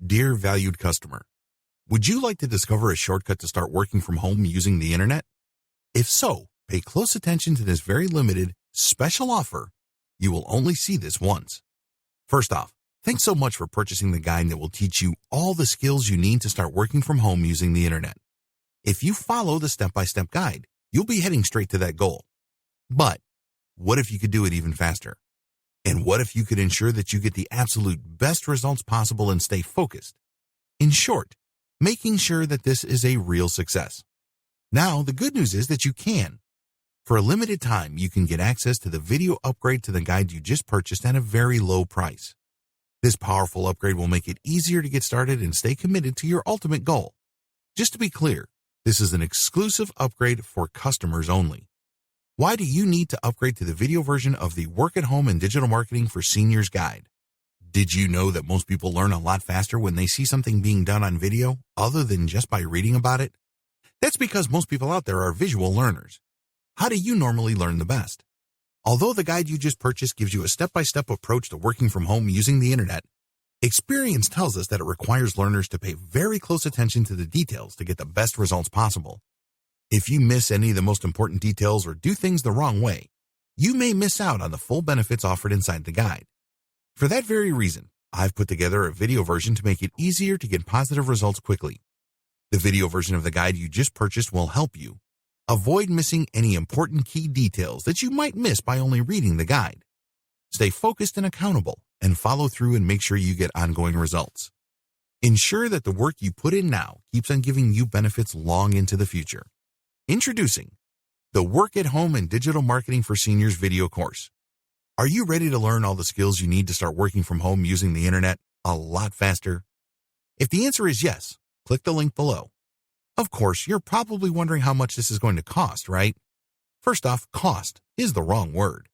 Dear valued customer, would you like to discover a shortcut to start working from home using the internet? If so, pay close attention to this very limited, special offer. You will only see this once. First off, thanks so much for purchasing the guide that will teach you all the skills you need to start working from home using the internet. If you follow the step-by-step guide, you'll be heading straight to that goal. But what if you could do it even faster? And what if you could ensure that you get the absolute best results possible and stay focused? In short, making sure that this is a real success. Now, the good news is that you can. For a limited time, you can get access to the video upgrade to the guide you just purchased at a very low price. This powerful upgrade will make it easier to get started and stay committed to your ultimate goal. Just to be clear, this is an exclusive upgrade for customers only. Why do you need to upgrade to the video version of the Work at Home and Digital Marketing for Seniors Guide? Did you know that most people learn a lot faster when they see something being done on video other than just by reading about it? That's because most people out there are visual learners. How do you normally learn the best? Although the guide you just purchased gives you a step-by-step approach to working from home using the internet, experience tells us that it requires learners to pay very close attention to the details to get the best results possible. If you miss any of the most important details or do things the wrong way, you may miss out on the full benefits offered inside the guide. For that very reason, I've put together a video version to make it easier to get positive results quickly. The video version of the guide you just purchased will help you avoid missing any important key details that you might miss by only reading the guide. Stay focused and accountable and follow through and make sure you get ongoing results. Ensure that the work you put in now keeps on giving you benefits long into the future. Introducing the Work at Home and Digital Marketing for Seniors video course. Are you ready to learn all the skills you need to start working from home using the internet a lot faster? If the answer is yes, click the link below. Of course, you're probably wondering how much this is going to cost, right? First off, cost is the wrong word.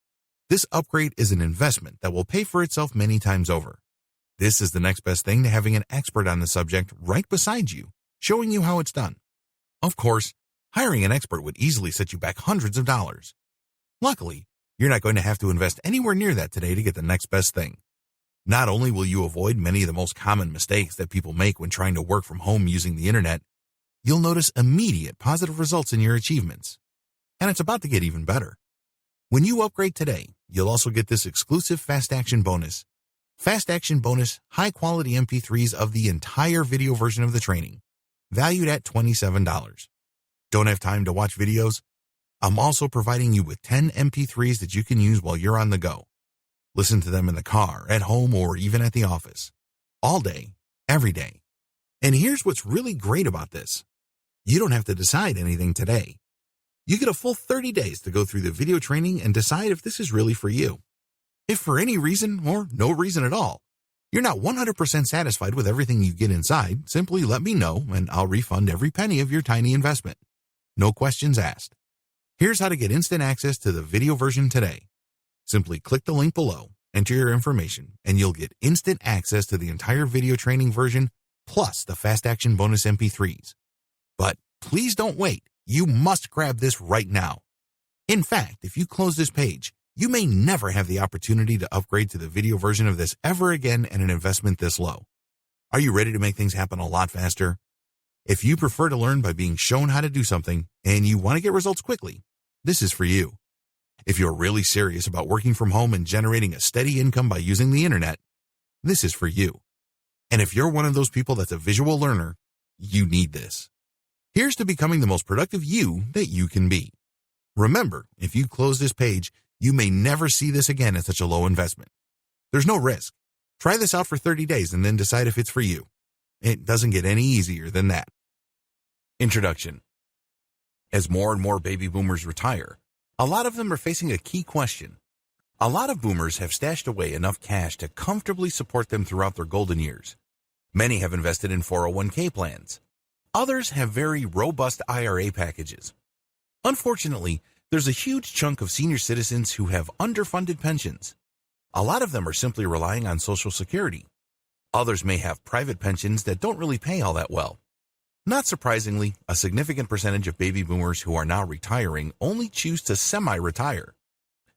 This upgrade is an investment that will pay for itself many times over. This is the next best thing to having an expert on the subject right beside you, showing you how it's done. Of course, hiring an expert would easily set you back hundreds of dollars. Luckily, you're not going to have to invest anywhere near that today to get the next best thing. Not only will you avoid many of the most common mistakes that people make when trying to work from home using the internet, you'll notice immediate positive results in your achievements. And it's about to get even better. When you upgrade today, you'll also get this exclusive Fast Action bonus. Fast Action bonus high-quality MP3s of the entire video version of the training, valued at $27. Don't have time to watch videos? I'm also providing you with 10 MP3s that you can use while you're on the go. Listen to them in the car, at home, or even at the office. All day, every day. And here's what's really great about this. You don't have to decide anything today. You get a full 30 days to go through the video training and decide if this is really for you. If for any reason, or no reason at all, you're not 100% satisfied with everything you get inside, simply let me know and I'll refund every penny of your tiny investment. No questions asked. Here's how to get instant access to the video version today. Simply click the link below, enter your information, and you'll get instant access to the entire video training version plus the Fast Action bonus MP3s. But please don't wait. You must grab this right now. In fact, if you close this page, you may never have the opportunity to upgrade to the video version of this ever again at an investment this low. Are you ready to make things happen a lot faster? If you prefer to learn by being shown how to do something and you want to get results quickly, this is for you. If you're really serious about working from home and generating a steady income by using the internet, this is for you. And if you're one of those people that's a visual learner, you need this. Here's to becoming the most productive you that you can be. Remember, if you close this page, you may never see this again at such a low investment. There's no risk. Try this out for 30 days and then decide if it's for you. It doesn't get any easier than that. Introduction. As more and more baby boomers retire, a lot of them are facing a key question. A lot of boomers have stashed away enough cash to comfortably support them throughout their golden years. Many have invested in 401k plans. Others have very robust IRA packages. Unfortunately, there's a huge chunk of senior citizens who have underfunded pensions. A lot of them are simply relying on Social Security. Others may have private pensions that don't really pay all that well. Not surprisingly, a significant percentage of baby boomers who are now retiring only choose to semi-retire.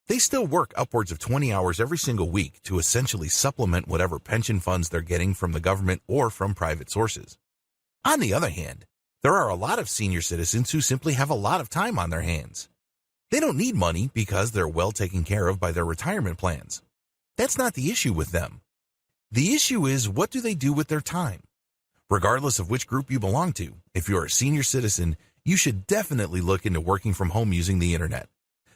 They still work upwards of 20 hours every single week to essentially supplement whatever pension funds they're getting from the government or from private sources. On the other hand, there are a lot of senior citizens who simply have a lot of time on their hands. They don't need money because they're well taken care of by their retirement plans. That's not the issue with them. The issue is, what do they do with their time? Regardless of which group you belong to, if you're a senior citizen, you should definitely look into working from home using the internet.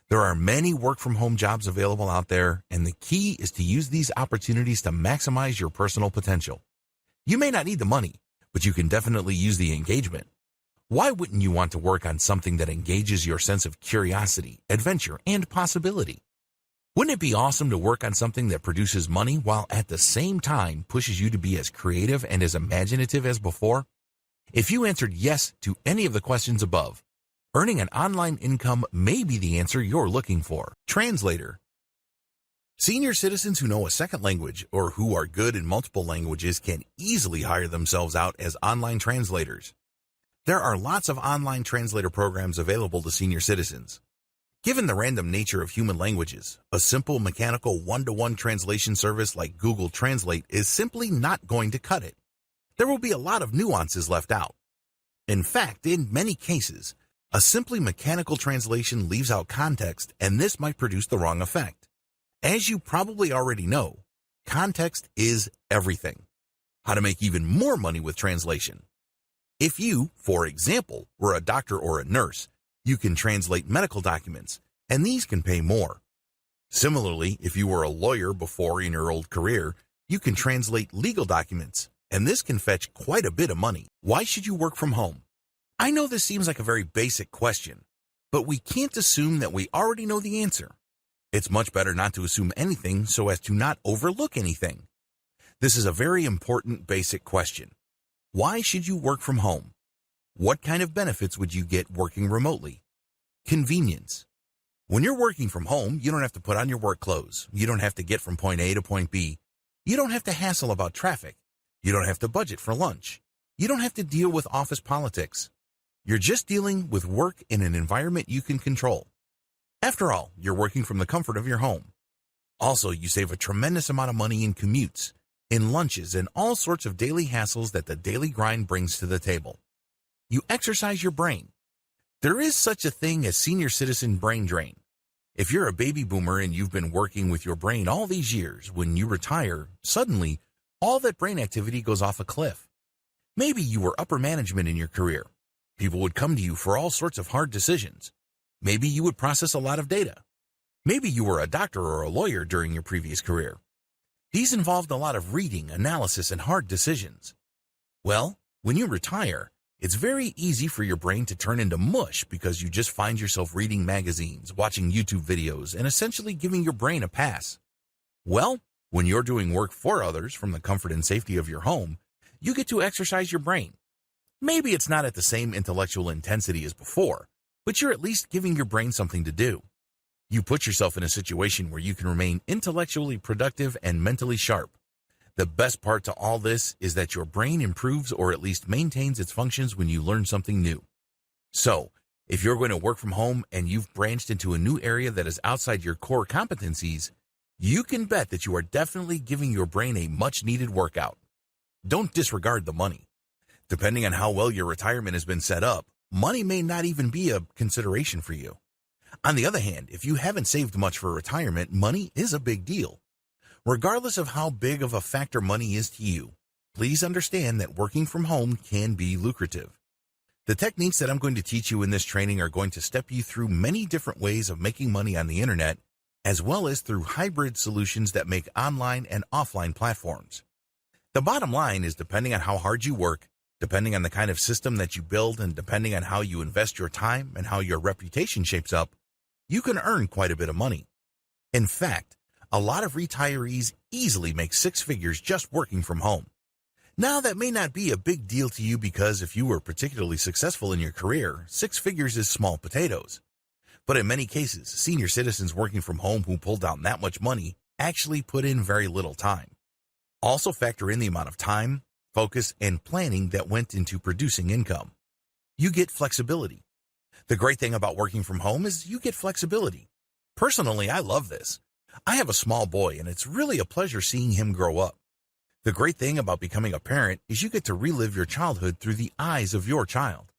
There are many work-from-home jobs available out there, and the key is to use these opportunities to maximize your personal potential. You may not need the money, but you can definitely use the engagement. Why wouldn't you want to work on something that engages your sense of curiosity, adventure, and possibility? Wouldn't it be awesome to work on something that produces money while at the same time pushes you to be as creative and as imaginative as before? If you answered yes to any of the questions above, earning an online income may be the answer you're looking for. Translator. Senior citizens who know a second language or who are good in multiple languages can easily hire themselves out as online translators. There are lots of online translator programs available to senior citizens. Given the random nature of human languages, a simple mechanical one-to-one translation service like Google Translate is simply not going to cut it. There will be a lot of nuances left out. In fact, in many cases, a simply mechanical translation leaves out context, and this might produce the wrong effect. As you probably already know, context is everything. How to make even more money with translation. If you, for example, were a doctor or a nurse, you can translate medical documents, and these can pay more. Similarly, if you were a lawyer before in your old career, you can translate legal documents, and this can fetch quite a bit of money. Why should you work from home? I know this seems like a very basic question, but we can't assume that we already know the answer. It's much better not to assume anything so as to not overlook anything. This is a very important basic question. Why should you work from home? What kind of benefits would you get working remotely? Convenience. When you're working from home, you don't have to put on your work clothes. You don't have to get from point A to point B. You don't have to hassle about traffic. You don't have to budget for lunch. You don't have to deal with office politics. You're just dealing with work in an environment you can control. After all, you're working from the comfort of your home. Also, you save a tremendous amount of money in commutes, in lunches, and all sorts of daily hassles that the daily grind brings to the table. You exercise your brain. There is such a thing as senior citizen brain drain. If you're a baby boomer and you've been working with your brain all these years, when you retire, suddenly, all that brain activity goes off a cliff. Maybe you were upper management in your career. People would come to you for all sorts of hard decisions. Maybe you would process a lot of data. Maybe you were a doctor or a lawyer during your previous career. These involved a lot of reading, analysis, and hard decisions. Well, when you retire, it's very easy for your brain to turn into mush because you just find yourself reading magazines, watching YouTube videos, and essentially giving your brain a pass. Well, when you're doing work for others from the comfort and safety of your home, you get to exercise your brain. Maybe it's not at the same intellectual intensity as before, but you're at least giving your brain something to do. You put yourself in a situation where you can remain intellectually productive and mentally sharp. The best part to all this is that your brain improves or at least maintains its functions when you learn something new. So, if you're going to work from home and you've branched into a new area that is outside your core competencies, you can bet that you are definitely giving your brain a much-needed workout. Don't disregard the money. Depending on how well your retirement has been set up, money may not even be a consideration for you. On the other hand, if you haven't saved much for retirement, money is a big deal. Regardless of how big of a factor money is to you, please understand that working from home can be lucrative. The techniques that I'm going to teach you in this training are going to step you through many different ways of making money on the internet, as well as through hybrid solutions that make online and offline platforms. The bottom line is, depending on how hard you work, depending on the kind of system that you build, and depending on how you invest your time and how your reputation shapes up, you can earn quite a bit of money. In fact, a lot of retirees easily make six figures just working from home. Now, that may not be a big deal to you because if you were particularly successful in your career, six figures is small potatoes. But in many cases, senior citizens working from home who pull down that much money actually put in very little time. Also factor in the amount of time, focus, and planning that went into producing income. You get flexibility. The great thing about working from home is you get flexibility. Personally, I love this. I have a small boy, and it's really a pleasure seeing him grow up. The great thing about becoming a parent is you get to relive your childhood through the eyes of your child.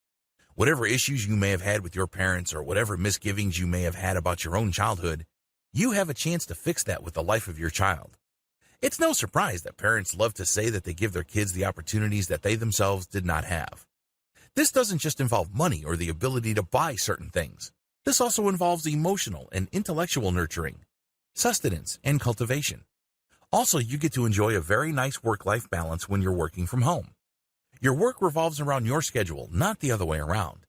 Whatever issues you may have had with your parents or whatever misgivings you may have had about your own childhood, you have a chance to fix that with the life of your child. It's no surprise that parents love to say that they give their kids the opportunities that they themselves did not have. This doesn't just involve money or the ability to buy certain things. This also involves emotional and intellectual nurturing, sustenance, and cultivation. Also, you get to enjoy a very nice work-life balance when you're working from home. Your work revolves around your schedule, not the other way around.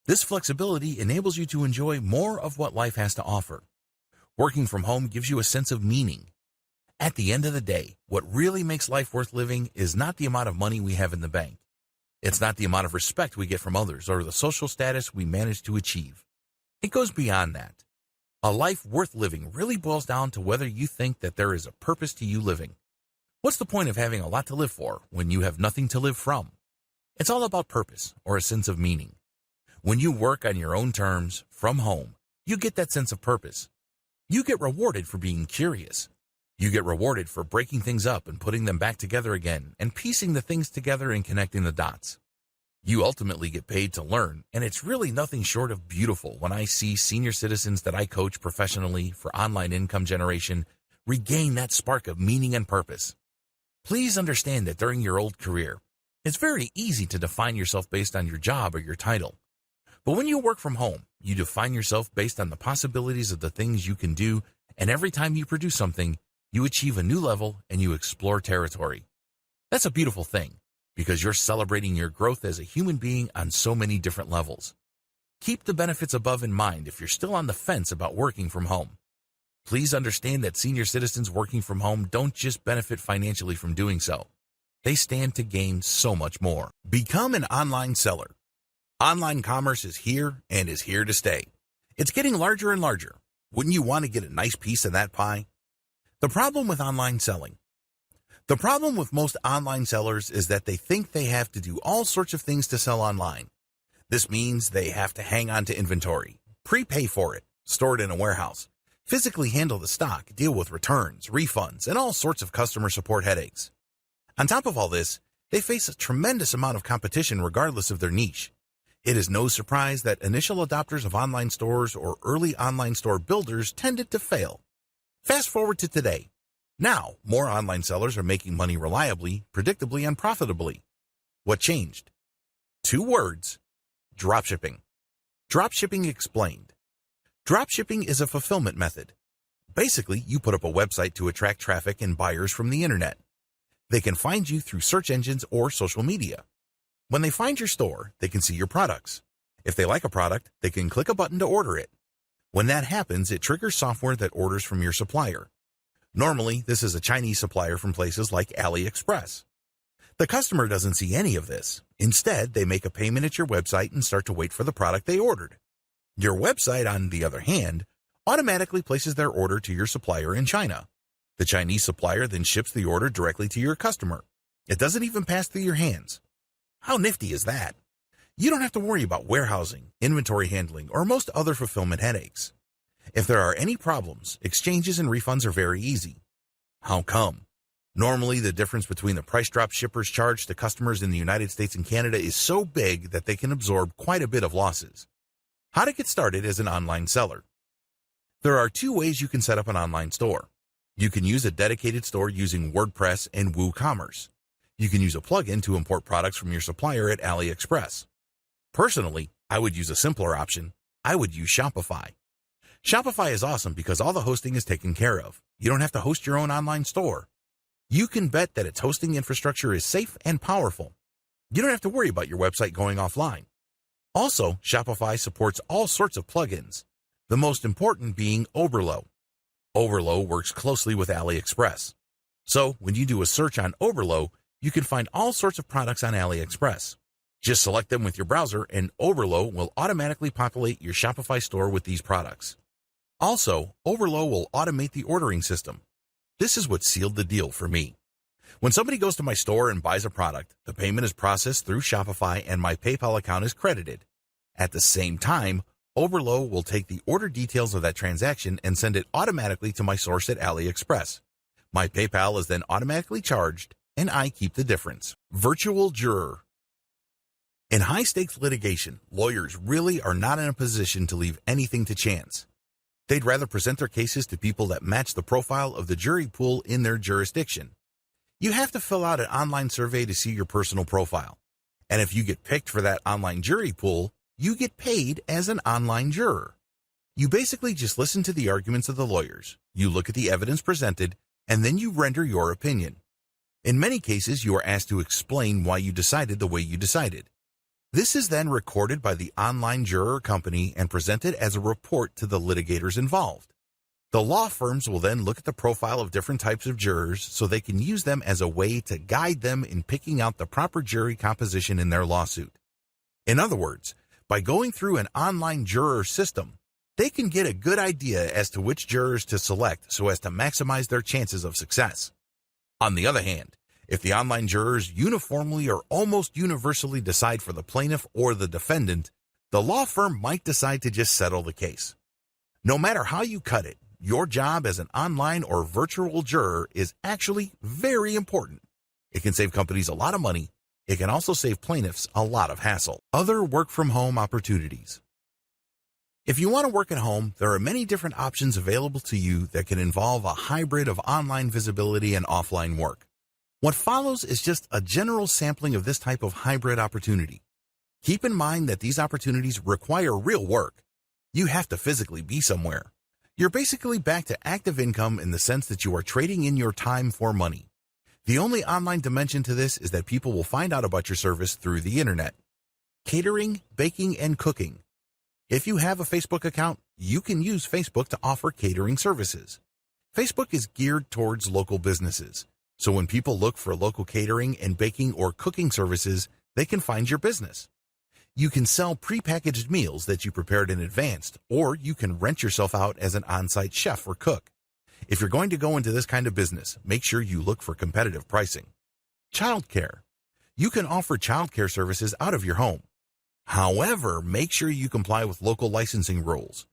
This flexibility enables you to enjoy more of what life has to offer. Working from home gives you a sense of meaning. At the end of the day, what really makes life worth living is not the amount of money we have in the bank. It's not the amount of respect we get from others or the social status we manage to achieve. It goes beyond that. A life worth living really boils down to whether you think that there is a purpose to you living. What's the point of having a lot to live for when you have nothing to live from? It's all about purpose or a sense of meaning. When you work on your own terms, from home, you get that sense of purpose. You get rewarded for being curious. You get rewarded for breaking things up and putting them back together again and piecing the things together and connecting the dots. You ultimately get paid to learn, and it's really nothing short of beautiful when I see senior citizens that I coach professionally for online income generation regain that spark of meaning and purpose. Please understand that during your old career, it's very easy to define yourself based on your job or your title. But when you work from home, you define yourself based on the possibilities of the things you can do, and every time you produce something, you achieve a new level and you explore territory. That's a beautiful thing, because you're celebrating your growth as a human being on so many different levels. Keep the benefits above in mind if you're still on the fence about working from home. Please understand that senior citizens working from home don't just benefit financially from doing so. They stand to gain so much more. Become an online seller. Online commerce is here and is here to stay. It's getting larger and larger. Wouldn't you want to get a nice piece of that pie? The problem with online selling. The problem with most online sellers is that they think they have to do all sorts of things to sell online. This means they have to hang on to inventory, prepay for it, store it in a warehouse, physically handle the stock, deal with returns, refunds, and all sorts of customer support headaches. On top of all this, they face a tremendous amount of competition regardless of their niche. It is no surprise that initial adopters of online stores or early online store builders tended to fail. Fast forward to today. Now, more online sellers are making money reliably, predictably, and profitably. What changed? 2 words: dropshipping. Dropshipping explained. Dropshipping is a fulfillment method. Basically, you put up a website to attract traffic and buyers from the internet. They can find you through search engines or social media. When they find your store, they can see your products. If they like a product, they can click a button to order it. When that happens, it triggers software that orders from your supplier. Normally, this is a Chinese supplier from places like AliExpress. The customer doesn't see any of this. Instead, they make a payment at your website and start to wait for the product they ordered. Your website, on the other hand, automatically places their order to your supplier in China. The Chinese supplier then ships the order directly to your customer. It doesn't even pass through your hands. How nifty is that? You don't have to worry about warehousing, inventory handling, or most other fulfillment headaches. If there are any problems, exchanges and refunds are very easy. How come? Normally, the difference between the price drop shippers charge to customers in the United States and Canada is so big that they can absorb quite a bit of losses. How to get started as an online seller. There are 2 ways you can set up an online store. You can use a dedicated store using WordPress and WooCommerce. You can use a plugin to import products from your supplier at AliExpress. Personally, I would use a simpler option. I would use Shopify. Shopify is awesome because all the hosting is taken care of. You don't have to host your own online store. You can bet that its hosting infrastructure is safe and powerful. You don't have to worry about your website going offline. Also, Shopify supports all sorts of plugins, the most important being Oberlo. Oberlo works closely with AliExpress. So, when you do a search on Oberlo, you can find all sorts of products on AliExpress. Just select them with your browser and Oberlo will automatically populate your Shopify store with these products. Also, Oberlo will automate the ordering system. This is what sealed the deal for me. When somebody goes to my store and buys a product, the payment is processed through Shopify and my PayPal account is credited. At the same time, Overlow will take the order details of that transaction and send it automatically to my source at AliExpress. My PayPal is then automatically charged, and I keep the difference. Virtual juror. In high-stakes litigation, lawyers really are not in a position to leave anything to chance. They'd rather present their cases to people that match the profile of the jury pool in their jurisdiction. You have to fill out an online survey to see your personal profile. And if you get picked for that online jury pool, you get paid as an online juror. You basically just listen to the arguments of the lawyers, you look at the evidence presented, and then you render your opinion. In many cases, you are asked to explain why you decided the way you decided. This is then recorded by the online juror company and presented as a report to the litigators involved. The law firms will then look at the profile of different types of jurors so they can use them as a way to guide them in picking out the proper jury composition in their lawsuit. In other words, by going through an online juror system, they can get a good idea as to which jurors to select so as to maximize their chances of success. On the other hand, if the online jurors uniformly or almost universally decide for the plaintiff or the defendant, the law firm might decide to just settle the case. No matter how you cut it, your job as an online or virtual juror is actually very important. It can save companies a lot of money. It can also save plaintiffs a lot of hassle. Other work-from-home opportunities. If you want to work at home, there are many different options available to you that can involve a hybrid of online visibility and offline work. What follows is just a general sampling of this type of hybrid opportunity. Keep in mind that these opportunities require real work. You have to physically be somewhere. You're basically back to active income in the sense that you are trading in your time for money. The only online dimension to this is that people will find out about your service through the internet. Catering, baking, and cooking. If you have a Facebook account, you can use Facebook to offer catering services. Facebook is geared towards local businesses, so when people look for local catering and baking or cooking services, they can find your business. You can sell prepackaged meals that you prepared in advance, or you can rent yourself out as an on-site chef or cook. If you're going to go into this kind of business, make sure you look for competitive pricing. Childcare. You can offer childcare services out of your home. However, make sure you comply with local licensing rules.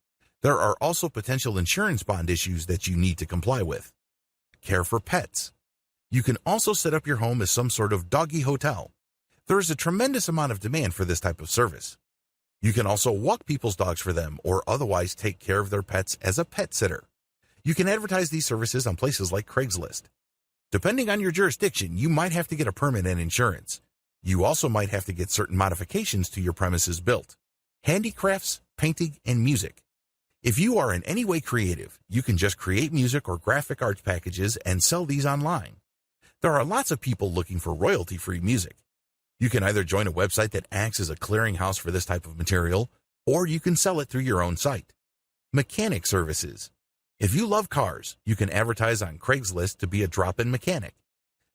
There are also potential insurance bond issues that you need to comply with. Care for pets. You can also set up your home as some sort of doggy hotel. There is a tremendous amount of demand for this type of service. You can also walk people's dogs for them or otherwise take care of their pets as a pet sitter. You can advertise these services on places like Craigslist. Depending on your jurisdiction, you might have to get a permit and insurance. You also might have to get certain modifications to your premises built. Handicrafts, painting, and music. If you are in any way creative, you can just create music or graphic arts packages and sell these online. There are lots of people looking for royalty-free music. You can either join a website that acts as a clearinghouse for this type of material, or you can sell it through your own site. Mechanic services. If you love cars, you can advertise on Craigslist to be a drop-in mechanic.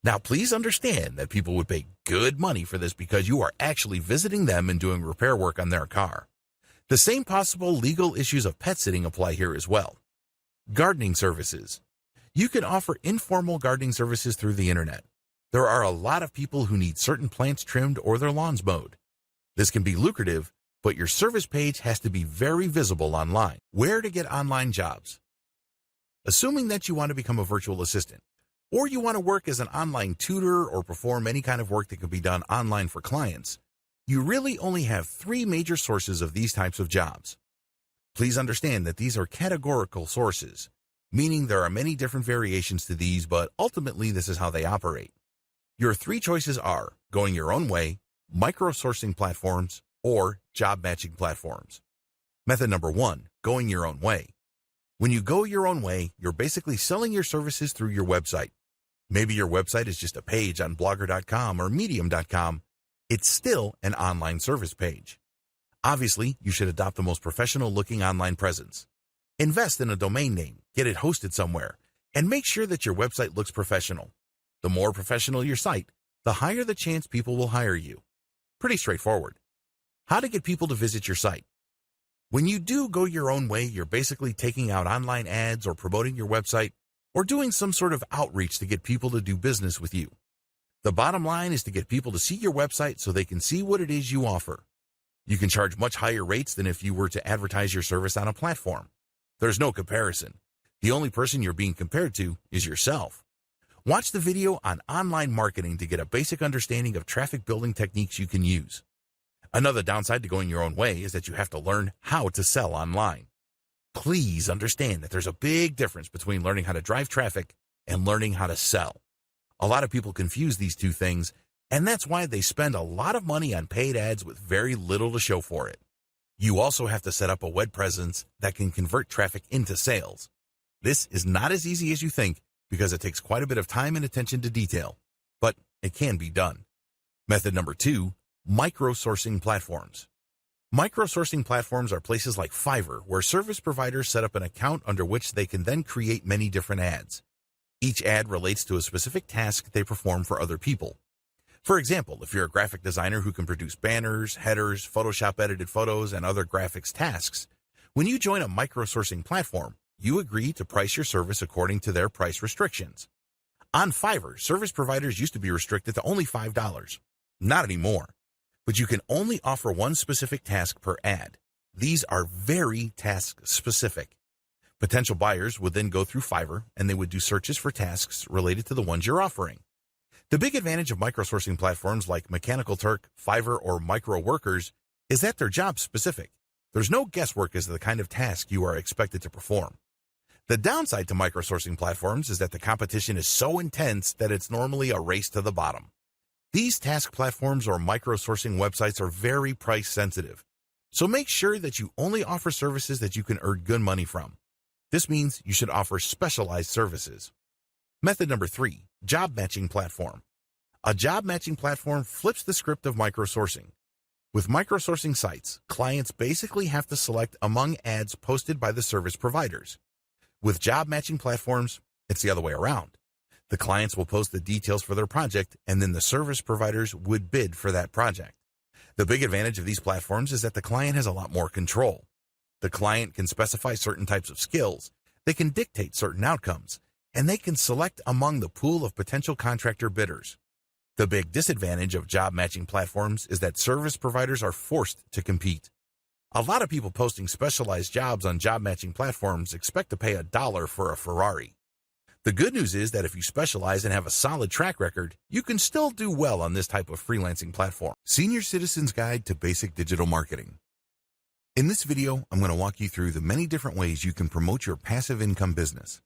Now, please understand that people would pay good money for this because you are actually visiting them and doing repair work on their car. The same possible legal issues of pet sitting apply here as well. Gardening services. You can offer informal gardening services through the internet. There are a lot of people who need certain plants trimmed or their lawns mowed. This can be lucrative, but your service page has to be very visible online. Where to get online jobs? Assuming that you want to become a virtual assistant, or you want to work as an online tutor or perform any kind of work that can be done online for clients, you really only have 3 major sources of these types of jobs. Please understand that these are categorical sources, meaning there are many different variations to these, but ultimately this is how they operate. Your 3 choices are going your own way, micro-sourcing platforms, or job matching platforms. Method number 1, going your own way. When you go your own way, you're basically selling your services through your website. Maybe your website is just a page on Blogger.com or Medium.com. It's still an online service page. Obviously, you should adopt the most professional-looking online presence. Invest in a domain name, get it hosted somewhere, and make sure that your website looks professional. The more professional your site, the higher the chance people will hire you. Pretty straightforward. How to get people to visit your site. When you do go your own way, you're basically taking out online ads or promoting your website or doing some sort of outreach to get people to do business with you. The bottom line is to get people to see your website so they can see what it is you offer. You can charge much higher rates than if you were to advertise your service on a platform. There's no comparison. The only person you're being compared to is yourself. Watch the video on online marketing to get a basic understanding of traffic building techniques you can use. Another downside to going your own way is that you have to learn how to sell online. Please understand that there's a big difference between learning how to drive traffic and learning how to sell. A lot of people confuse these two things, and that's why they spend a lot of money on paid ads with very little to show for it. You also have to set up a web presence that can convert traffic into sales. This is not as easy as you think because it takes quite a bit of time and attention to detail, but it can be done. Method number 2, micro-sourcing platforms. Micro-sourcing platforms are places like Fiverr where service providers set up an account under which they can then create many different ads. Each ad relates to a specific task they perform for other people. For example, if you're a graphic designer who can produce banners, headers, Photoshop edited photos, and other graphics tasks, when you join a micro-sourcing platform, you agree to price your service according to their price restrictions. On Fiverr, service providers used to be restricted to only $5. Not anymore. But you can only offer one specific task per ad. These are very task-specific. Potential buyers would then go through Fiverr and they would do searches for tasks related to the ones you're offering. The big advantage of micro-sourcing platforms like Mechanical Turk, Fiverr, or Micro Workers is that they're job-specific. There's no guesswork as to the kind of task you are expected to perform. The downside to micro-sourcing platforms is that the competition is so intense that it's normally a race to the bottom. These task platforms or micro-sourcing websites are very price sensitive, so make sure that you only offer services that you can earn good money from. This means you should offer specialized services. Method number 3, job matching platform. A job matching platform flips the script of micro-sourcing. With micro-sourcing sites, clients basically have to select among ads posted by the service providers. With job matching platforms, it's the other way around. The clients will post the details for their project, and then the service providers would bid for that project. The big advantage of these platforms is that the client has a lot more control. The client can specify certain types of skills, they can dictate certain outcomes, and they can select among the pool of potential contractor bidders. The big disadvantage of job matching platforms is that service providers are forced to compete. A lot of people posting specialized jobs on job matching platforms expect to pay $1 for a Ferrari. The good news is that if you specialize and have a solid track record, you can still do well on this type of freelancing platform. Senior Citizen's Guide to Basic Digital Marketing. In this video, I'm going to walk you through the many different ways you can promote your passive income business.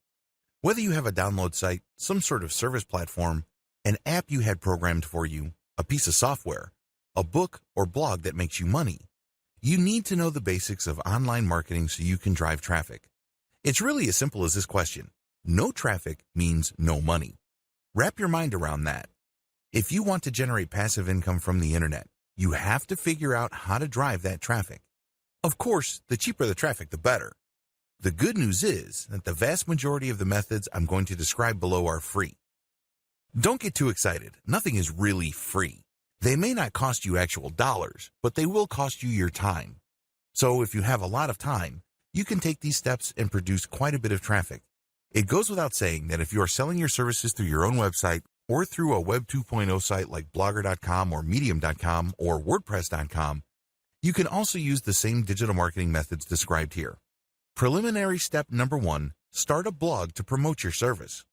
Whether you have a download site, some sort of service platform, an app you had programmed for you, a piece of software, a book or blog that makes you money, you need to know the basics of online marketing so you can drive traffic. It's really as simple as this question. No traffic means no money. Wrap your mind around that. If you want to generate passive income from the internet, you have to figure out how to drive that traffic. Of course, the cheaper the traffic, the better. The good news is that the vast majority of the methods I'm going to describe below are free. Don't get too excited. Nothing is really free. They may not cost you actual dollars, but they will cost you your time. So if you have a lot of time, you can take these steps and produce quite a bit of traffic. It goes without saying that if you are selling your services through your own website or through a Web 2.0 site like Blogger.com or Medium.com or WordPress.com, you can also use the same digital marketing methods described here. Preliminary step number 1, start a blog to promote your service.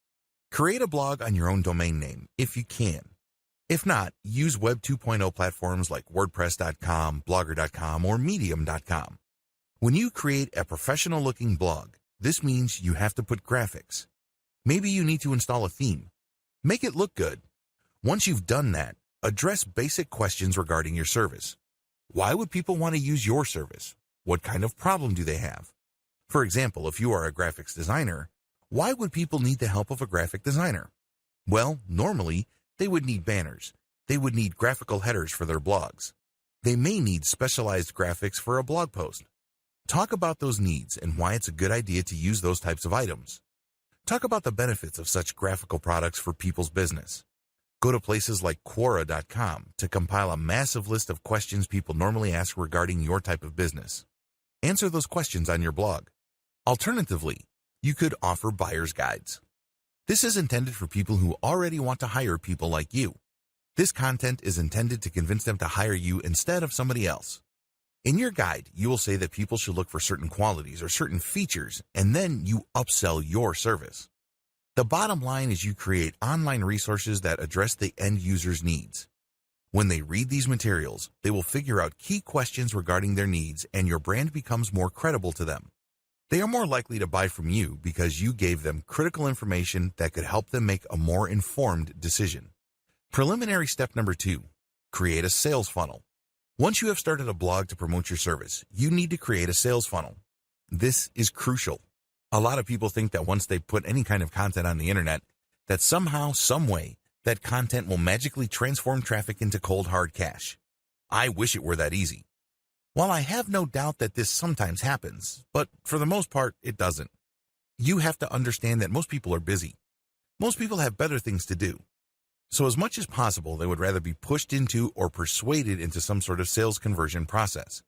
Create a blog on your own domain name if you can. If not, use Web 2.0 platforms like WordPress.com, Blogger.com, or Medium.com. When you create a professional-looking blog, this means you have to put graphics. Maybe you need to install a theme. Make it look good. Once you've done that, address basic questions regarding your service. Why would people want to use your service? What kind of problem do they have? For example, if you are a graphics designer, why would people need the help of a graphic designer? Well, normally, they would need banners. They would need graphical headers for their blogs. They may need specialized graphics for a blog post. Talk about those needs and why it's a good idea to use those types of items. Talk about the benefits of such graphical products for people's business. Go to places like Quora.com to compile a massive list of questions people normally ask regarding your type of business. Answer those questions on your blog. Alternatively, you could offer buyer's guides. This is intended for people who already want to hire people like you. This content is intended to convince them to hire you instead of somebody else. In your guide, you will say that people should look for certain qualities or certain features, and then you upsell your service. The bottom line is you create online resources that address the end user's needs. When they read these materials, they will figure out key questions regarding their needs, and your brand becomes more credible to them. They are more likely to buy from you because you gave them critical information that could help them make a more informed decision. Preliminary step number 2, create a sales funnel. Once you have started a blog to promote your service, you need to create a sales funnel. This is crucial. A lot of people think that once they put any kind of content on the internet, that somehow, some way, that content will magically transform traffic into cold hard cash. I wish it were that easy. While I have no doubt that this sometimes happens, but for the most part, it doesn't. You have to understand that most people are busy. Most people have better things to do. So as much as possible, they would rather be pushed into or persuaded into some sort of sales conversion process.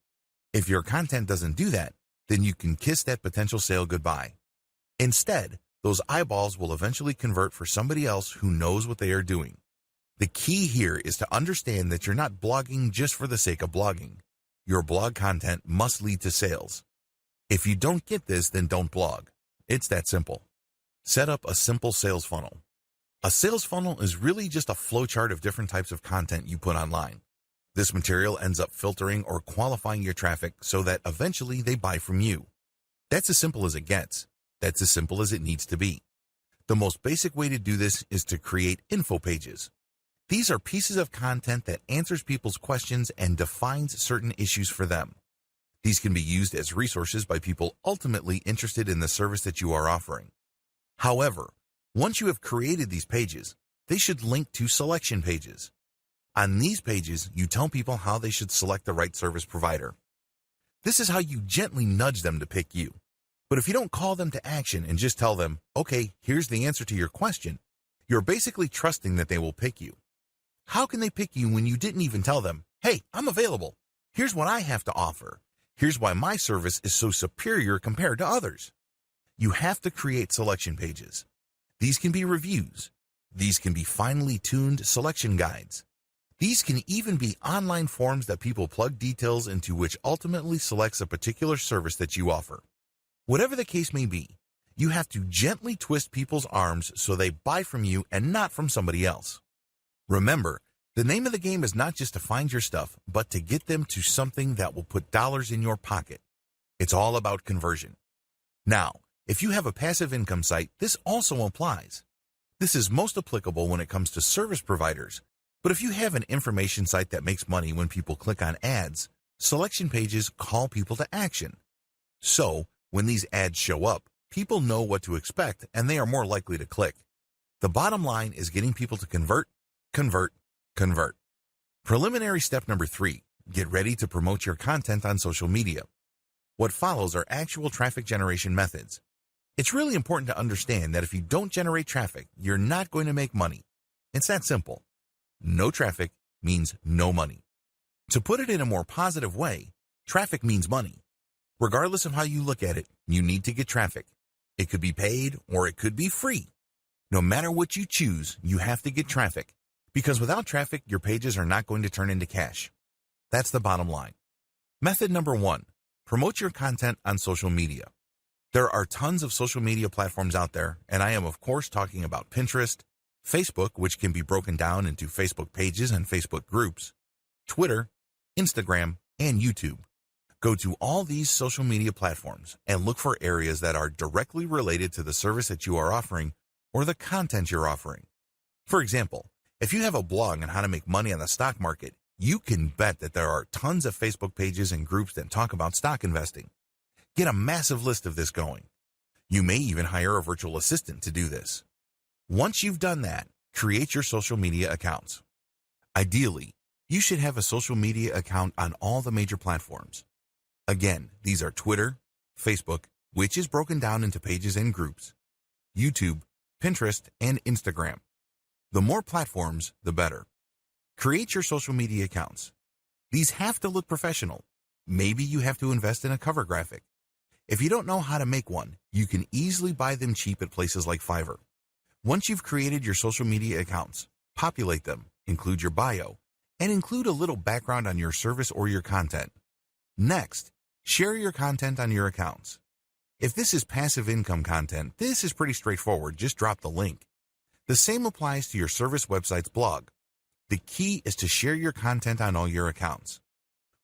If your content doesn't do that, then you can kiss that potential sale goodbye. Instead, those eyeballs will eventually convert for somebody else who knows what they are doing. The key here is to understand that you're not blogging just for the sake of blogging. Your blog content must lead to sales. If you don't get this, then don't blog. It's that simple. Set up a simple sales funnel. A sales funnel is really just a flowchart of different types of content you put online. This material ends up filtering or qualifying your traffic so that eventually they buy from you. That's as simple as it gets. That's as simple as it needs to be. The most basic way to do this is to create info pages. These are pieces of content that answers people's questions and defines certain issues for them. These can be used as resources by people ultimately interested in the service that you are offering. However, once you have created these pages, they should link to selection pages. On these pages, you tell people how they should select the right service provider. This is how you gently nudge them to pick you. But if you don't call them to action and just tell them, okay, here's the answer to your question, you're basically trusting that they will pick you. How can they pick you when you didn't even tell them, hey, I'm available. Here's what I have to offer. Here's why my service is so superior compared to others. You have to create selection pages. These can be reviews. These can be finely tuned selection guides. These can even be online forms that people plug details into, which ultimately selects a particular service that you offer. Whatever the case may be, you have to gently twist people's arms so they buy from you and not from somebody else. Remember, the name of the game is not just to find your stuff, but to get them to something that will put dollars in your pocket. It's all about conversion. Now, if you have a passive income site, this also applies. This is most applicable when it comes to service providers, but if you have an information site that makes money when people click on ads, selection pages call people to action. So, when these ads show up, people know what to expect and they are more likely to click. The bottom line is getting people to convert, convert, convert. Preliminary step number 3, get ready to promote your content on social media. What follows are actual traffic generation methods. It's really important to understand that if you don't generate traffic, you're not going to make money. It's that simple. No traffic means no money. To put it in a more positive way, traffic means money. Regardless of how you look at it, you need to get traffic. It could be paid or it could be free. No matter what you choose, you have to get traffic, because without traffic, your pages are not going to turn into cash. That's the bottom line. Method number 1, promote your content on social media. There are tons of social media platforms out there, and I am of course talking about Pinterest, Facebook, which can be broken down into Facebook pages and Facebook groups, Twitter, Instagram, and YouTube. Go to all these social media platforms and look for areas that are directly related to the service that you are offering or the content you're offering. For example, if you have a blog on how to make money on the stock market, you can bet that there are tons of Facebook pages and groups that talk about stock investing. Get a massive list of this going. You may even hire a virtual assistant to do this. Once you've done that, create your social media accounts. Ideally, you should have a social media account on all the major platforms. Again, these are Twitter, Facebook, which is broken down into pages and groups, YouTube, Pinterest, and Instagram. The more platforms, the better. Create your social media accounts. These have to look professional. Maybe you have to invest in a cover graphic. If you don't know how to make one, you can easily buy them cheap at places like Fiverr. Once you've created your social media accounts, populate them, include your bio, and include a little background on your service or your content. Next, share your content on your accounts. If this is passive income content, this is pretty straightforward. Just drop the link. The same applies to your service website's blog. The key is to share your content on all your accounts.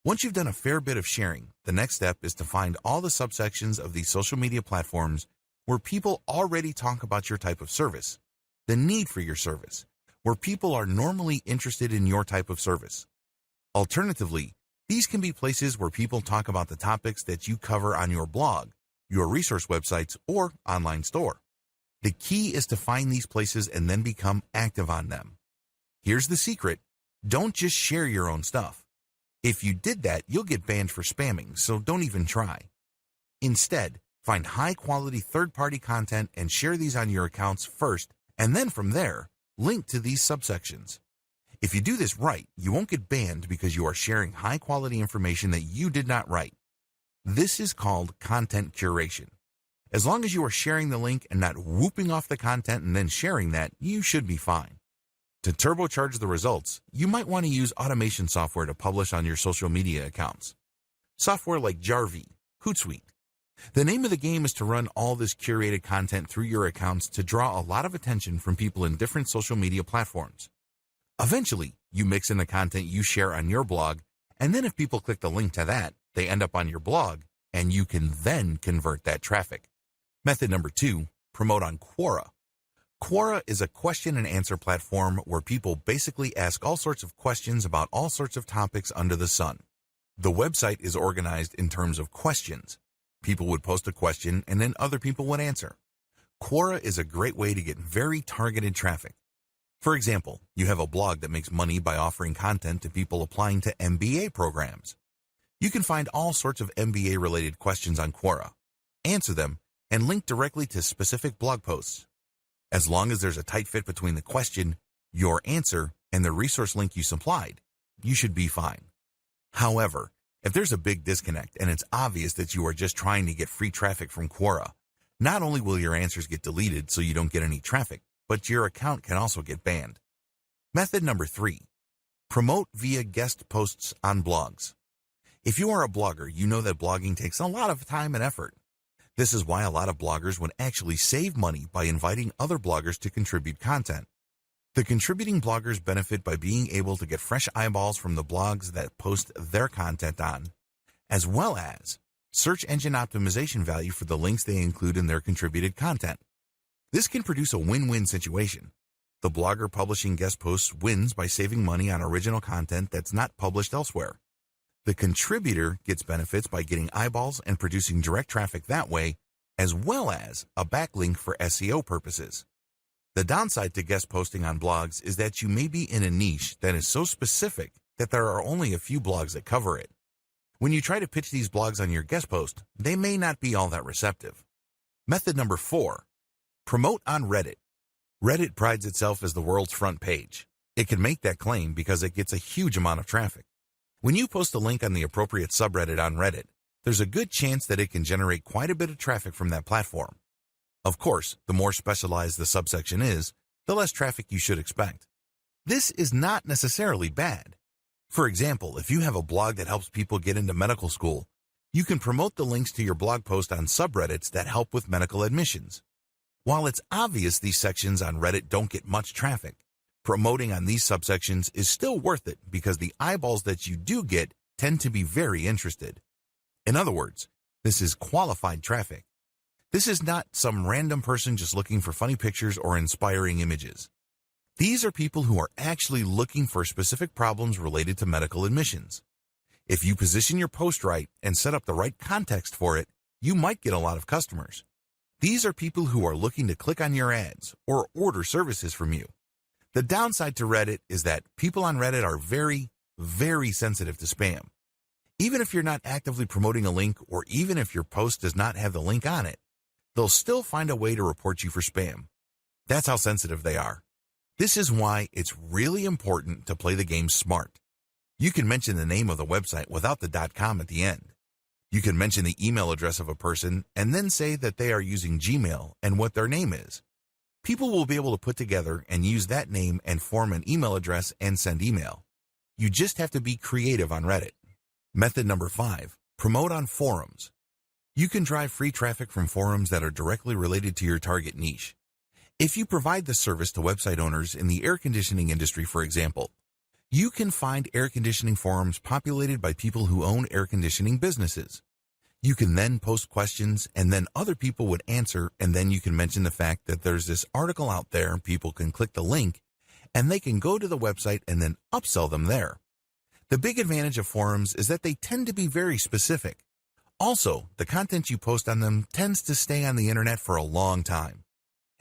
Once you've done a fair bit of sharing, the next step is to find all the subsections of these social media platforms where people already talk about your type of service, the need for your service, where people are normally interested in your type of service. Alternatively, these can be places where people talk about the topics that you cover on your blog, your resource websites, or online store. The key is to find these places and then become active on them. Here's the secret. Don't just share your own stuff. If you did that, you'll get banned for spamming, so don't even try. Instead, find high-quality third-party content and share these on your accounts first, and then from there, link to these subsections. If you do this right, you won't get banned because you are sharing high-quality information that you did not write. This is called content curation. As long as you are sharing the link and not whooping off the content and then sharing that, you should be fine. To turbocharge the results, you might want to use automation software to publish on your social media accounts. Software like Jarvee, Hootsuite. The name of the game is to run all this curated content through your accounts to draw a lot of attention from people in different social media platforms. Eventually, you mix in the content you share on your blog, and then if people click the link to that, they end up on your blog, and you can then convert that traffic. Method number 2, promote on Quora. Quora is a question and answer platform where people basically ask all sorts of questions about all sorts of topics under the sun. The website is organized in terms of questions. People would post a question and then other people would answer. Quora is a great way to get very targeted traffic. For example, you have a blog that makes money by offering content to people applying to MBA programs. You can find all sorts of MBA-related questions on Quora, answer them, and link directly to specific blog posts. As long as there's a tight fit between the question, your answer, and the resource link you supplied, you should be fine. However, if there's a big disconnect and it's obvious that you are just trying to get free traffic from Quora, not only will your answers get deleted so you don't get any traffic, but your account can also get banned. Method number 3, promote via guest posts on blogs. If you are a blogger, you know that blogging takes a lot of time and effort. This is why a lot of bloggers would actually save money by inviting other bloggers to contribute content. The contributing bloggers benefit by being able to get fresh eyeballs from the blogs that post their content on, as well as search engine optimization value for the links they include in their contributed content. This can produce a win-win situation. The blogger publishing guest posts wins by saving money on original content that's not published elsewhere. The contributor gets benefits by getting eyeballs and producing direct traffic that way, as well as a backlink for SEO purposes. The downside to guest posting on blogs is that you may be in a niche that is so specific that there are only a few blogs that cover it. When you try to pitch these blogs on your guest post, they may not be all that receptive. Method number 4, promote on Reddit. Reddit prides itself as the world's front page. It can make that claim because it gets a huge amount of traffic. When you post a link on the appropriate subreddit on Reddit, there's a good chance that it can generate quite a bit of traffic from that platform. Of course, the more specialized the subsection is, the less traffic you should expect. This is not necessarily bad. For example, if you have a blog that helps people get into medical school, you can promote the links to your blog post on subreddits that help with medical admissions. While it's obvious these sections on Reddit don't get much traffic, promoting on these subsections is still worth it because the eyeballs that you do get tend to be very interested. In other words, this is qualified traffic. This is not some random person just looking for funny pictures or inspiring images. These are people who are actually looking for specific problems related to medical admissions. If you position your post right and set up the right context for it, you might get a lot of customers. These are people who are looking to click on your ads or order services from you. The downside to Reddit is that people on Reddit are very, very sensitive to spam. Even if you're not actively promoting a link or even if your post does not have the link on it, they'll still find a way to report you for spam. That's how sensitive they are. This is why it's really important to play the game smart. You can mention the name of the website without the .com at the end. You can mention the email address of a person and then say that they are using Gmail and what their name is. People will be able to put together and use that name and form an email address and send email. You just have to be creative on Reddit. Method number 5, Promote on forums. You can drive free traffic from forums that are directly related to your target niche. If you provide this service to website owners in the air conditioning industry, for example, you can find air conditioning forums populated by people who own air conditioning businesses. You can then post questions, and then other people would answer, and then you can mention the fact that there's this article out there, people can click the link, and they can go to the website and then upsell them there. The big advantage of forums is that they tend to be very specific. Also, the content you post on them tends to stay on the internet for a long time.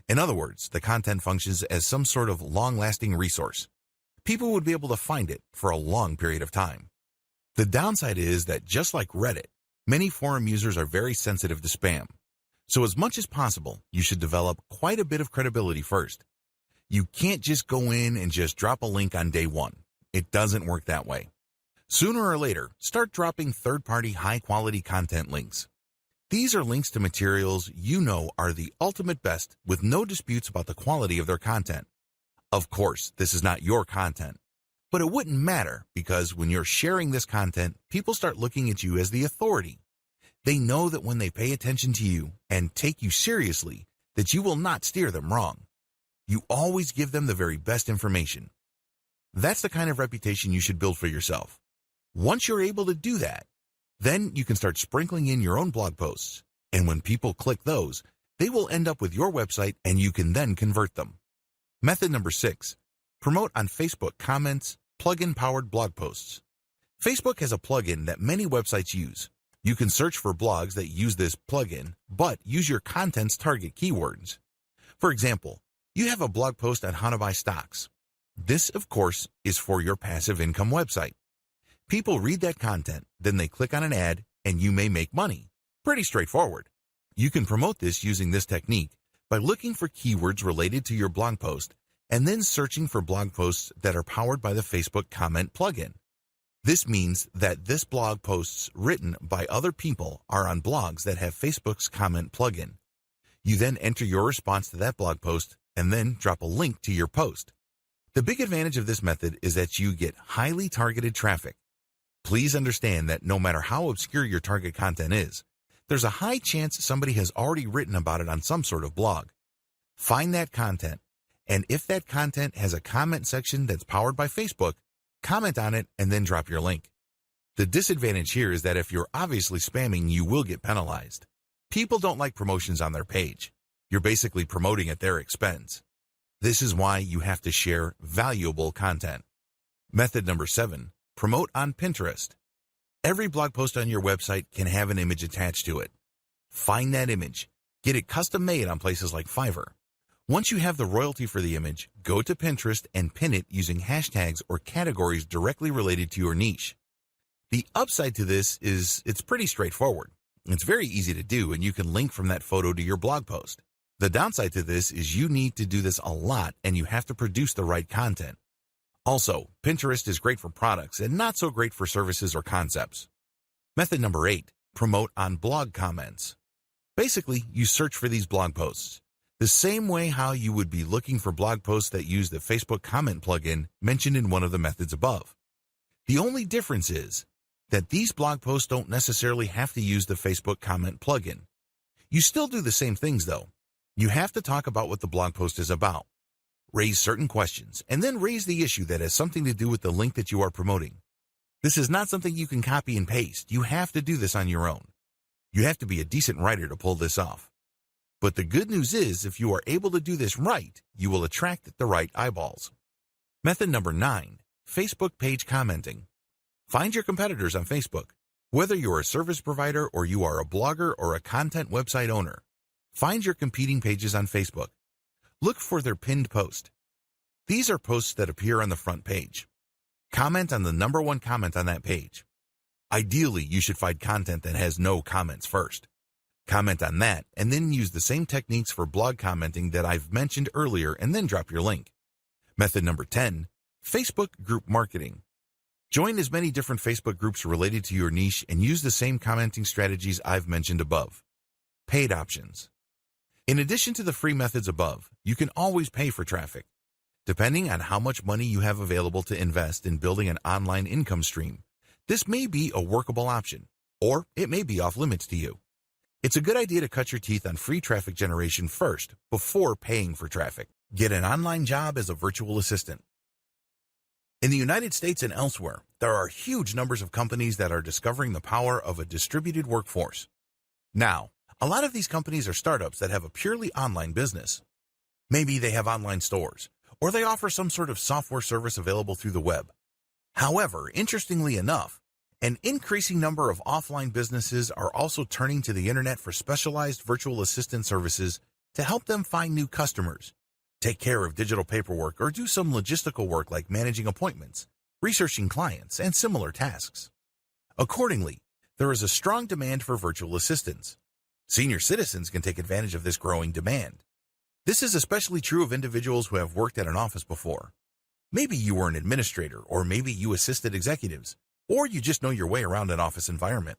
In other words, the content functions as some sort of long-lasting resource. People would be able to find it for a long period of time. The downside is that just like Reddit, many forum users are very sensitive to spam. So as much as possible, you should develop quite a bit of credibility first. You can't just go in and just drop a link on day one. It doesn't work that way. Sooner or later, start dropping third-party high-quality content links. These are links to materials you know are the ultimate best with no disputes about the quality of their content. Of course, this is not your content, but it wouldn't matter because when you're sharing this content, people start looking at you as the authority. They know that when they pay attention to you and take you seriously, that you will not steer them wrong. You always give them the very best information. That's the kind of reputation you should build for yourself. Once you're able to do that, then you can start sprinkling in your own blog posts. And when people click those, they will end up with your website and you can then convert them. Method number 6, promote on Facebook comments, plugin-powered blog posts. Facebook has a plugin that many websites use. You can search for blogs that use this plugin, but use your content's target keywords. For example, you have a blog post on how to buy stocks. This, of course, is for your passive income website. People read that content, then they click on an ad, and you may make money. Pretty straightforward. You can promote this using this technique by looking for keywords related to your blog post and then searching for blog posts that are powered by the Facebook comment plugin. This means that this blog posts written by other people are on blogs that have Facebook's comment plugin. You then enter your response to that blog post and then drop a link to your post. The big advantage of this method is that you get highly targeted traffic. Please understand that no matter how obscure your target content is, there's a high chance somebody has already written about it on some sort of blog. Find that content, and if that content has a comment section that's powered by Facebook, comment on it and then drop your link. The disadvantage here is that if you're obviously spamming, you will get penalized. People don't like promotions on their page. You're basically promoting at their expense. This is why you have to share valuable content. Method number 7, promote on Pinterest. Every blog post on your website can have an image attached to it. Find that image. Get it custom made on places like Fiverr. Once you have the royalty for the image, go to Pinterest and pin it using hashtags or categories directly related to your niche. The upside to this is it's pretty straightforward. It's very easy to do, and you can link from that photo to your blog post. The downside to this is you need to do this a lot and you have to produce the right content. Also, Pinterest is great for products and not so great for services or concepts. Method number 8, promote on blog comments. Basically, you search for these blog posts. The same way how you would be looking for blog posts that use the Facebook comment plugin mentioned in one of the methods above. The only difference is that these blog posts don't necessarily have to use the Facebook comment plugin. You still do the same things though. You have to talk about what the blog post is about. Raise certain questions, and then raise the issue that has something to do with the link that you are promoting. This is not something you can copy and paste. You have to do this on your own. You have to be a decent writer to pull this off. But the good news is, if you are able to do this right, you will attract the right eyeballs. Method number 9, Facebook page commenting. Find your competitors on Facebook. Whether you're a service provider or you are a blogger or a content website owner, find your competing pages on Facebook. Look for their pinned post. These are posts that appear on the front page. Comment on the number 1 comment on that page. Ideally, you should find content that has no comments first. Comment on that, and then use the same techniques for blog commenting that I've mentioned earlier, and then drop your link. Method number 10, Facebook group marketing. Join as many different Facebook groups related to your niche and use the same commenting strategies I've mentioned above. Paid options. In addition to the free methods above, you can always pay for traffic. Depending on how much money you have available to invest in building an online income stream, this may be a workable option. or it may be off limits to you. It's a good idea to cut your teeth on free traffic generation first before paying for traffic. Get an online job as a virtual assistant. In the United States and elsewhere, there are huge numbers of companies that are discovering the power of a distributed workforce. Now, a lot of these companies are startups that have a purely online business. Maybe they have online stores, or they offer some sort of software service available through the web. However, interestingly enough, an increasing number of offline businesses are also turning to the internet for specialized virtual assistant services to help them find new customers, take care of digital paperwork, or do some logistical work like managing appointments, researching clients, and similar tasks. Accordingly, there is a strong demand for virtual assistants. Senior citizens can take advantage of this growing demand. This is especially true of individuals who have worked at an office before. Maybe you were an administrator, or maybe you assisted executives, or you just know your way around an office environment.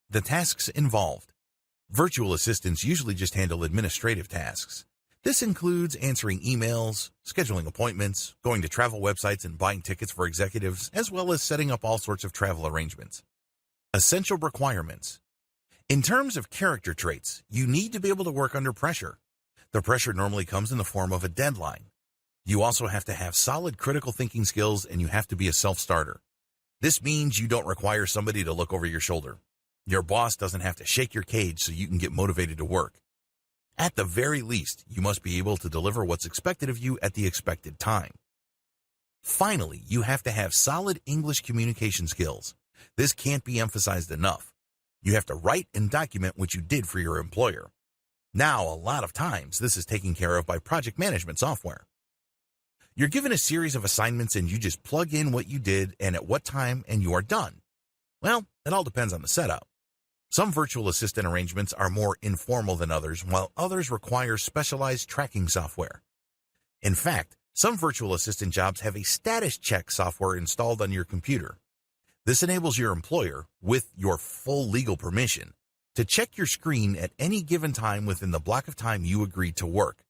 The tasks involved. Virtual assistants usually just handle administrative tasks. This includes answering emails, scheduling appointments, going to travel websites and buying tickets for executives, as well as setting up all sorts of travel arrangements. Essential requirements. In terms of character traits, you need to be able to work under pressure. The pressure normally comes in the form of a deadline. You also have to have solid critical thinking skills, and you have to be a self-starter. This means you don't require somebody to look over your shoulder. Your boss doesn't have to shake your cage so you can get motivated to work. At the very least, you must be able to deliver what's expected of you at the expected time. Finally, you have to have solid English communication skills. This can't be emphasized enough. You have to write and document what you did for your employer. Now, a lot of times, this is taken care of by project management software. You're given a series of assignments and you just plug in what you did and at what time, and you are done. Well, it all depends on the setup. Some virtual assistant arrangements are more informal than others, while others require specialized tracking software. In fact, some virtual assistant jobs have a status check software installed on your computer. This enables your employer, with your full legal permission, to check your screen at any given time within the block of time you agreed to work.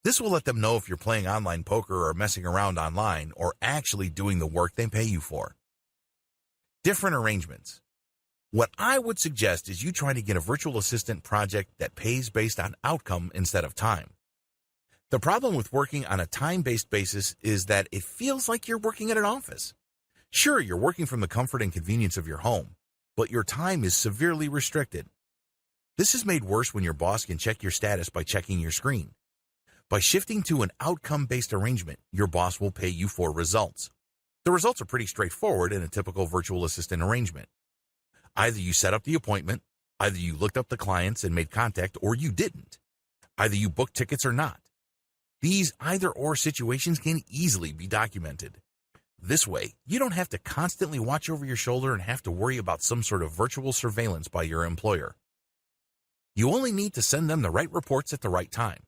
This will let them know if you're playing online poker or messing around online or actually doing the work they pay you for. Different arrangements. What I would suggest is you try to get a virtual assistant project that pays based on outcome instead of time. The problem with working on a time-based basis is that it feels like you're working at an office. Sure, you're working from the comfort and convenience of your home, but your time is severely restricted. This is made worse when your boss can check your status by checking your screen. By shifting to an outcome-based arrangement, your boss will pay you for results. The results are pretty straightforward in a typical virtual assistant arrangement. Either you set up the appointment, either you looked up the clients and made contact, or you didn't. Either you booked tickets or not. These either-or situations can easily be documented. This way, you don't have to constantly watch over your shoulder and have to worry about some sort of virtual surveillance by your employer. You only need to send them the right reports at the right time.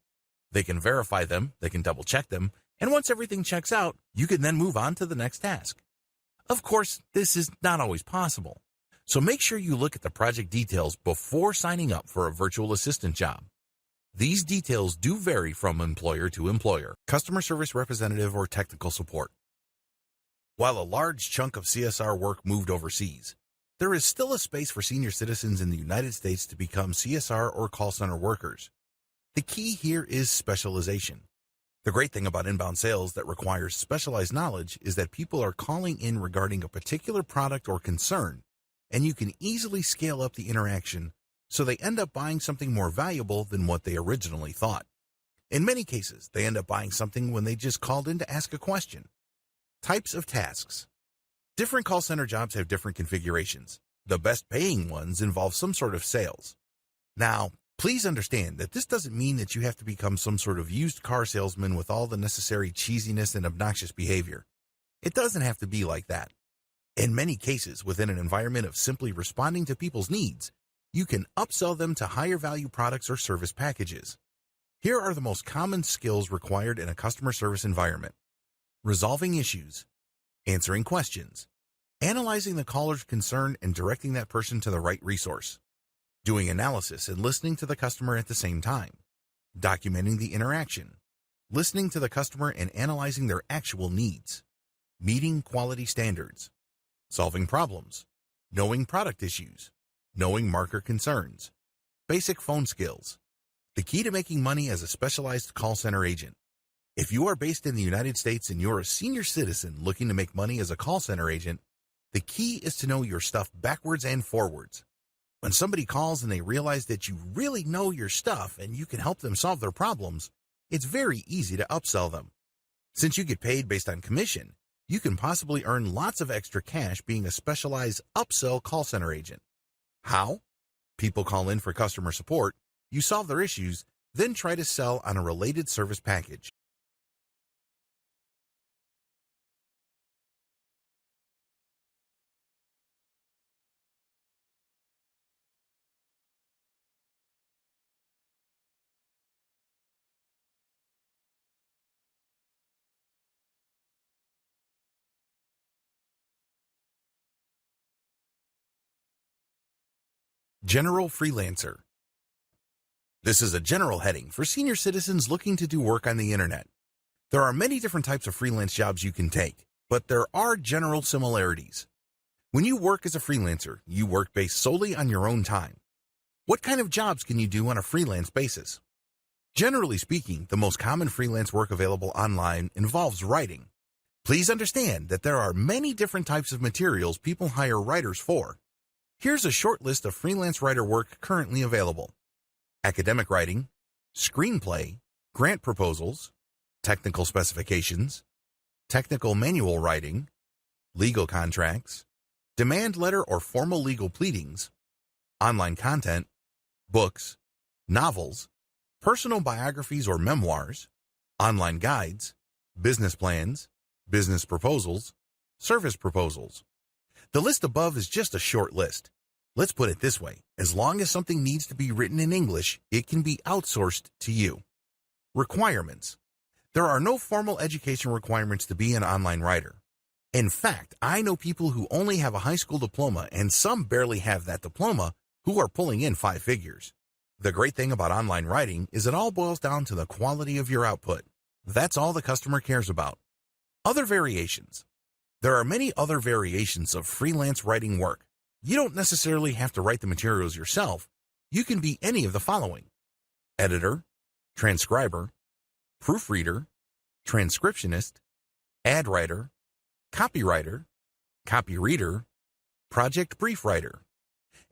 They can verify them, they can double-check them, and once everything checks out, you can then move on to the next task. Of course, this is not always possible, so make sure you look at the project details before signing up for a virtual assistant job. These details do vary from employer to employer. Customer service representative or technical support. While a large chunk of CSR work moved overseas, there is still a space for senior citizens in the United States to become CSR or call center workers. The key here is specialization. The great thing about inbound sales that requires specialized knowledge is that people are calling in regarding a particular product or concern, and you can easily scale up the interaction so they end up buying something more valuable than what they originally thought. In many cases, they end up buying something when they just called in to ask a question. Types of tasks. Different call center jobs have different configurations. The best paying ones involve some sort of sales. Now, please understand that this doesn't mean that you have to become some sort of used car salesman with all the necessary cheesiness and obnoxious behavior. It doesn't have to be like that. In many cases, within an environment of simply responding to people's needs, you can upsell them to higher value products or service packages. Here are the most common skills required in a customer service environment. Resolving issues, answering questions, analyzing the caller's concern and directing that person to the right resource, doing analysis and listening to the customer at the same time, documenting the interaction, listening to the customer and analyzing their actual needs, meeting quality standards, solving problems, knowing product issues, knowing market concerns, basic phone skills. The key to making money as a specialized call center agent. If you are based in the United States and you're a senior citizen looking to make money as a call center agent, the key is to know your stuff backwards and forwards. When somebody calls and they realize that you really know your stuff and you can help them solve their problems, it's very easy to upsell them. Since you get paid based on commission, you can possibly earn lots of extra cash being a specialized upsell call center agent. How? People call in for customer support, you solve their issues, then try to sell on a related service package. General freelancer. This is a general heading for senior citizens looking to do work on the internet. There are many different types of freelance jobs you can take, but there are general similarities. When you work as a freelancer, you work based solely on your own time. What kind of jobs can you do on a freelance basis? Generally speaking, the most common freelance work available online involves writing. Please understand that there are many different types of materials people hire writers for. Here's a short list of freelance writer work currently available: academic writing, screenplay, grant proposals, technical specifications, technical manual writing, legal contracts, demand letter or formal legal pleadings, online content, books, novels, personal biographies or memoirs, online guides, business plans, business proposals, service proposals. The list above is just a short list. Let's put it this way: as long as something needs to be written in English, it can be outsourced to you. Requirements. There are no formal education requirements to be an online writer. In fact, I know people who only have a high school diploma and some barely have that diploma who are pulling in 5 figures. The great thing about online writing is it all boils down to the quality of your output. That's all the customer cares about. Other variations. There are many other variations of freelance writing work. You don't necessarily have to write the materials yourself. You can be any of the following: editor, transcriber, proofreader, transcriptionist, ad writer, copywriter, copy reader, project brief writer.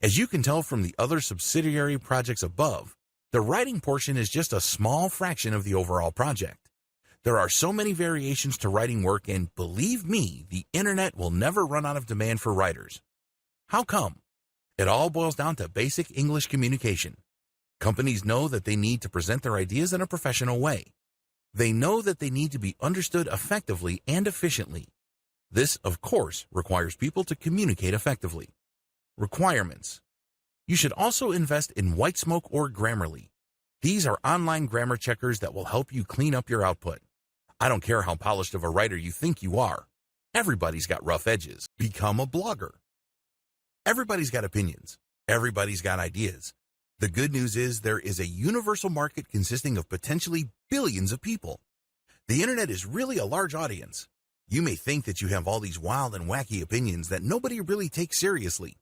As you can tell from the other subsidiary projects above, the writing portion is just a small fraction of the overall project. There are so many variations to writing work, and believe me, the internet will never run out of demand for writers. How come? It all boils down to basic English communication. Companies know that they need to present their ideas in a professional way. They know that they need to be understood effectively and efficiently. This, of course, requires people to communicate effectively. Requirements. You should also invest in Whitesmoke or Grammarly. These are online grammar checkers that will help you clean up your output. I don't care how polished of a writer you think you are. Everybody's got rough edges. Become a blogger. Everybody's got opinions. Everybody's got ideas. The good news is there is a universal market consisting of potentially billions of people. The internet is really a large audience. You may think that you have all these wild and wacky opinions that nobody really takes seriously.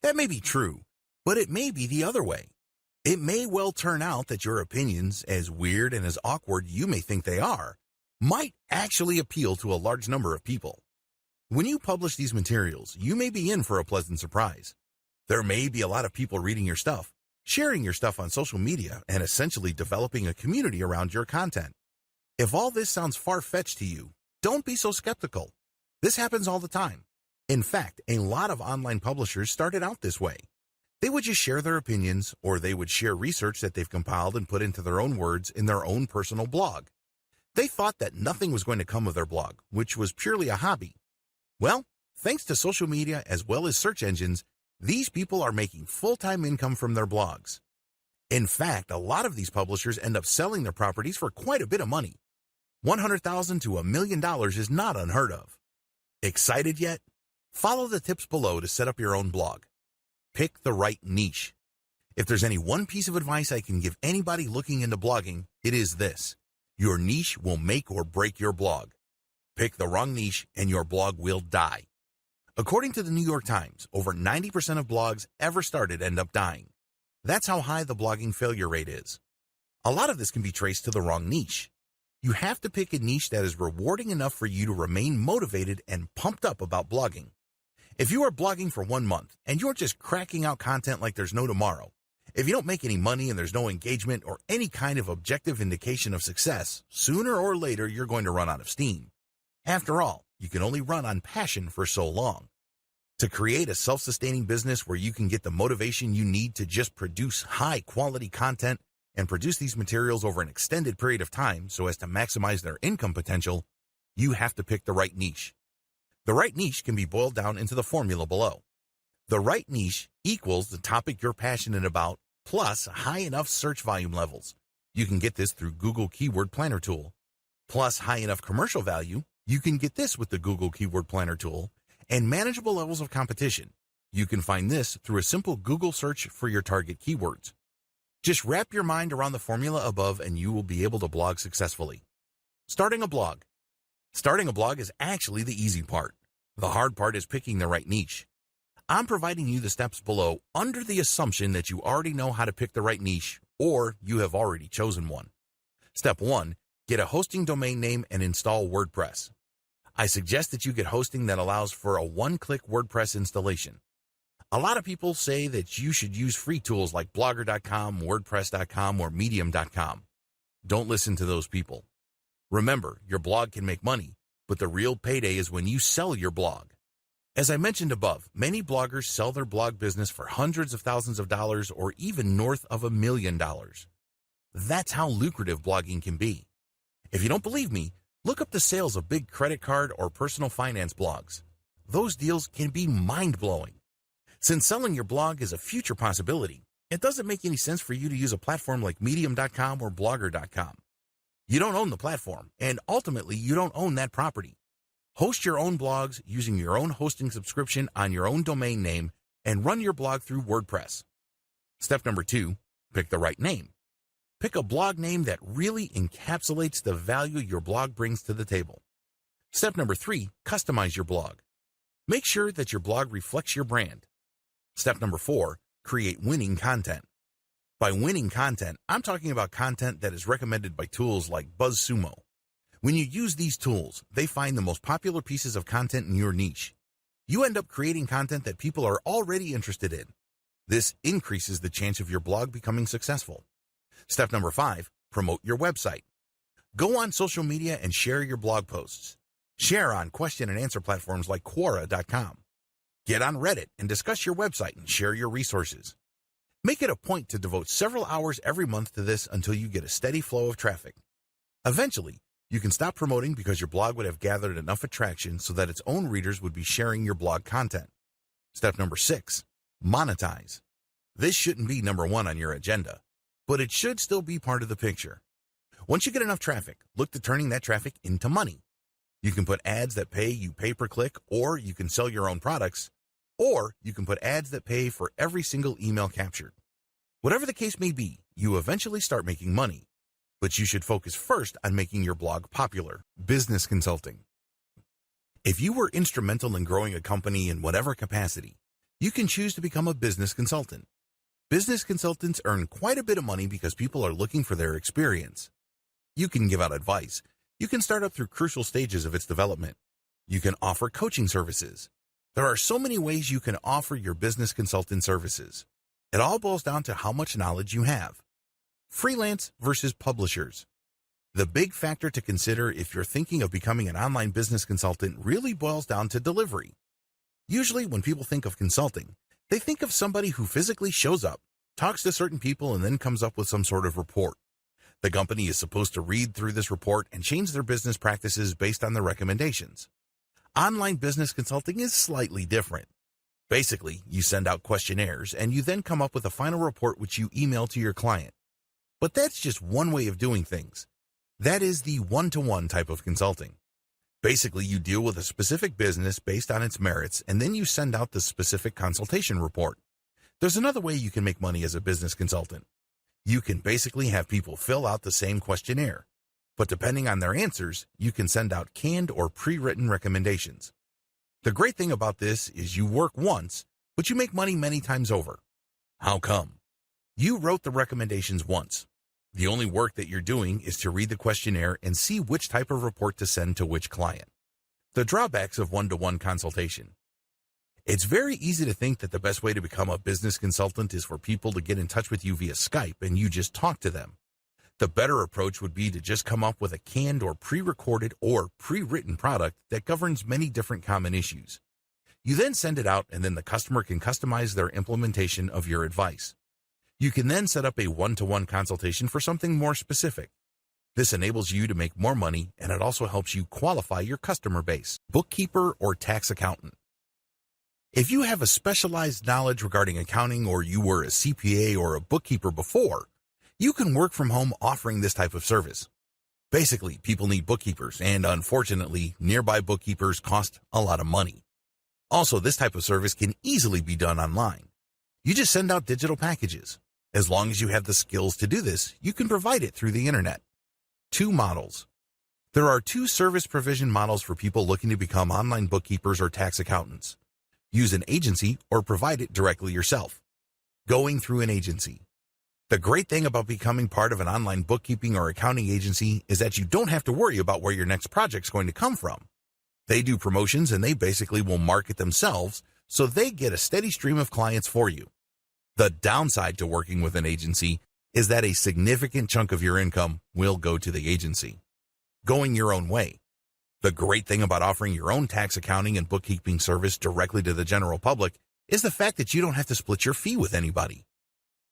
That may be true, but it may be the other way. It may well turn out that your opinions, as weird and as awkward you may think they are, might actually appeal to a large number of people. When you publish these materials, you may be in for a pleasant surprise. There may be a lot of people reading your stuff, sharing your stuff on social media, and essentially developing a community around your content. If all this sounds far-fetched to you, don't be so skeptical. This happens all the time. In fact, a lot of online publishers started out this way. They would just share their opinions, or they would share research that they've compiled and put into their own words in their own personal blog. They thought that nothing was going to come of their blog, which was purely a hobby. Well, thanks to social media as well as search engines, these people are making full-time income from their blogs. In fact, a lot of these publishers end up selling their properties for quite a bit of money. $100,000 to $1 million is not unheard of. Excited yet? Follow the tips below to set up your own blog. Pick the right niche. If there's any one piece of advice I can give anybody looking into blogging, it is this: your niche will make or break your blog. Pick the wrong niche and your blog will die. According to the New York Times, over 90% of blogs ever started end up dying. That's how high the blogging failure rate is. A lot of this can be traced to the wrong niche. You have to pick a niche that is rewarding enough for you to remain motivated and pumped up about blogging. If you are blogging for 1 month and you're just cracking out content like there's no tomorrow, if you don't make any money and there's no engagement or any kind of objective indication of success, sooner or later you're going to run out of steam. After all, you can only run on passion for so long. To create a self-sustaining business where you can get the motivation you need to just produce high-quality content and produce these materials over an extended period of time so as to maximize their income potential, you have to pick the right niche. The right niche can be boiled down into the formula below. The right niche equals the topic you're passionate about plus high enough search volume levels. You can get this through Google Keyword Planner tool. Plus high enough commercial value. You can get this with the Google Keyword Planner tool. And manageable levels of competition. You can find this through a simple Google search for your target keywords. Just wrap your mind around the formula above and you will be able to blog successfully. Starting a blog. Starting a blog is actually the easy part. The hard part is picking the right niche. I'm providing you the steps below under the assumption that you already know how to pick the right niche or you have already chosen one. Step 1. Get a hosting domain name and install WordPress. I suggest that you get hosting that allows for a one-click WordPress installation. A lot of people say that you should use free tools like Blogger.com, WordPress.com, or Medium.com. Don't listen to those people. Remember, your blog can make money, but the real payday is when you sell your blog. As I mentioned above, many bloggers sell their blog business for hundreds of thousands of dollars or even north of $1 million. That's how lucrative blogging can be. If you don't believe me, look up the sales of big credit card or personal finance blogs. Those deals can be mind-blowing. Since selling your blog is a future possibility, it doesn't make any sense for you to use a platform like Medium.com or Blogger.com. You don't own the platform, and ultimately you don't own that property. Host your own blogs using your own hosting subscription on your own domain name and run your blog through WordPress. Step number 2, pick the right name. Pick a blog name that really encapsulates the value your blog brings to the table. Step number 3, customize your blog. Make sure that your blog reflects your brand. Step number 4, create winning content. By winning content, I'm talking about content that is recommended by tools like BuzzSumo. When you use these tools, they find the most popular pieces of content in your niche. You end up creating content that people are already interested in. This increases the chance of your blog becoming successful. Step number 5, promote your website. Go on social media and share your blog posts. Share on question and answer platforms like Quora.com. Get on Reddit and discuss your website and share your resources. Make it a point to devote several hours every month to this until you get a steady flow of traffic. Eventually, you can stop promoting because your blog would have gathered enough attraction so that its own readers would be sharing your blog content. Step number 6, monetize. This shouldn't be number 1 on your agenda, but it should still be part of the picture. Once you get enough traffic, look to turning that traffic into money. You can put ads that pay you pay per click, or you can sell your own products, or you can put ads that pay for every single email captured. Whatever the case may be, you eventually start making money, but you should focus first on making your blog popular. Business consulting. If you were instrumental in growing a company in whatever capacity, you can choose to become a business consultant. Business consultants earn quite a bit of money because people are looking for their experience. You can give out advice. You can start up through crucial stages of its development. You can offer coaching services. There are so many ways you can offer your business consultant services. It all boils down to how much knowledge you have. Freelance versus publishers. The big factor to consider if you're thinking of becoming an online business consultant really boils down to delivery. Usually when people think of consulting, they think of somebody who physically shows up, talks to certain people, and then comes up with some sort of report. The company is supposed to read through this report and change their business practices based on the recommendations. Online business consulting is slightly different. Basically, you send out questionnaires and you then come up with a final report which you email to your client. But that's just one way of doing things. That is the one-to-one type of consulting. Basically, you deal with a specific business based on its merits, and then you send out the specific consultation report. There's another way you can make money as a business consultant. You can basically have people fill out the same questionnaire, but depending on their answers, you can send out canned or pre-written recommendations. The great thing about this is you work once, but you make money many times over. How come? You wrote the recommendations once. The only work that you're doing is to read the questionnaire and see which type of report to send to which client. The drawbacks of one-to-one consultation. It's very easy to think that the best way to become a business consultant is for people to get in touch with you via Skype and you just talk to them. The better approach would be to just come up with a canned or pre-recorded or pre-written product that governs many different common issues. You then send it out and then the customer can customize their implementation of your advice. You can then set up a one-to-one consultation for something more specific. This enables you to make more money and it also helps you qualify your customer base. Bookkeeper or tax accountant. If you have a specialized knowledge regarding accounting or you were a CPA or a bookkeeper before, you can work from home offering this type of service. Basically, people need bookkeepers and unfortunately, nearby bookkeepers cost a lot of money. Also, this type of service can easily be done online. You just send out digital packages. As long as you have the skills to do this, you can provide it through the internet. 2 models. There are 2 service provision models for people looking to become online bookkeepers or tax accountants. Use an agency or provide it directly yourself. Going through an agency. The great thing about becoming part of an online bookkeeping or accounting agency is that you don't have to worry about where your next project's going to come from. They do promotions and they basically will market themselves, so they get a steady stream of clients for you. The downside to working with an agency is that a significant chunk of your income will go to the agency. Going your own way. The great thing about offering your own tax accounting and bookkeeping service directly to the general public is the fact that you don't have to split your fee with anybody.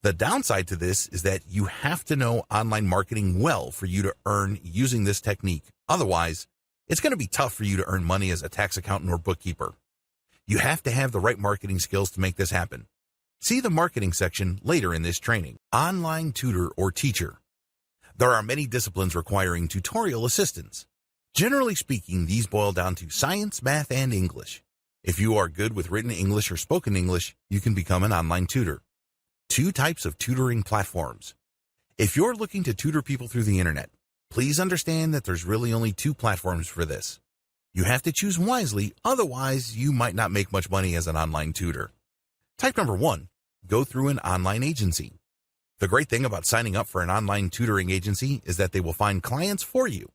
The downside to this is that you have to know online marketing well for you to earn using this technique. Otherwise, it's going to be tough for you to earn money as a tax accountant or bookkeeper. You have to have the right marketing skills to make this happen. See the marketing section later in this training. Online tutor or teacher. There are many disciplines requiring tutorial assistance. Generally speaking, these boil down to science, math, and English. If you are good with written English or spoken English, you can become an online tutor. 2 types of tutoring platforms. If you're looking to tutor people through the internet, please understand that there's really only 2 platforms for this. You have to choose wisely, otherwise you might not make much money as an online tutor. Type number 1, go through an online agency. The great thing about signing up for an online tutoring agency is that they will find clients for you.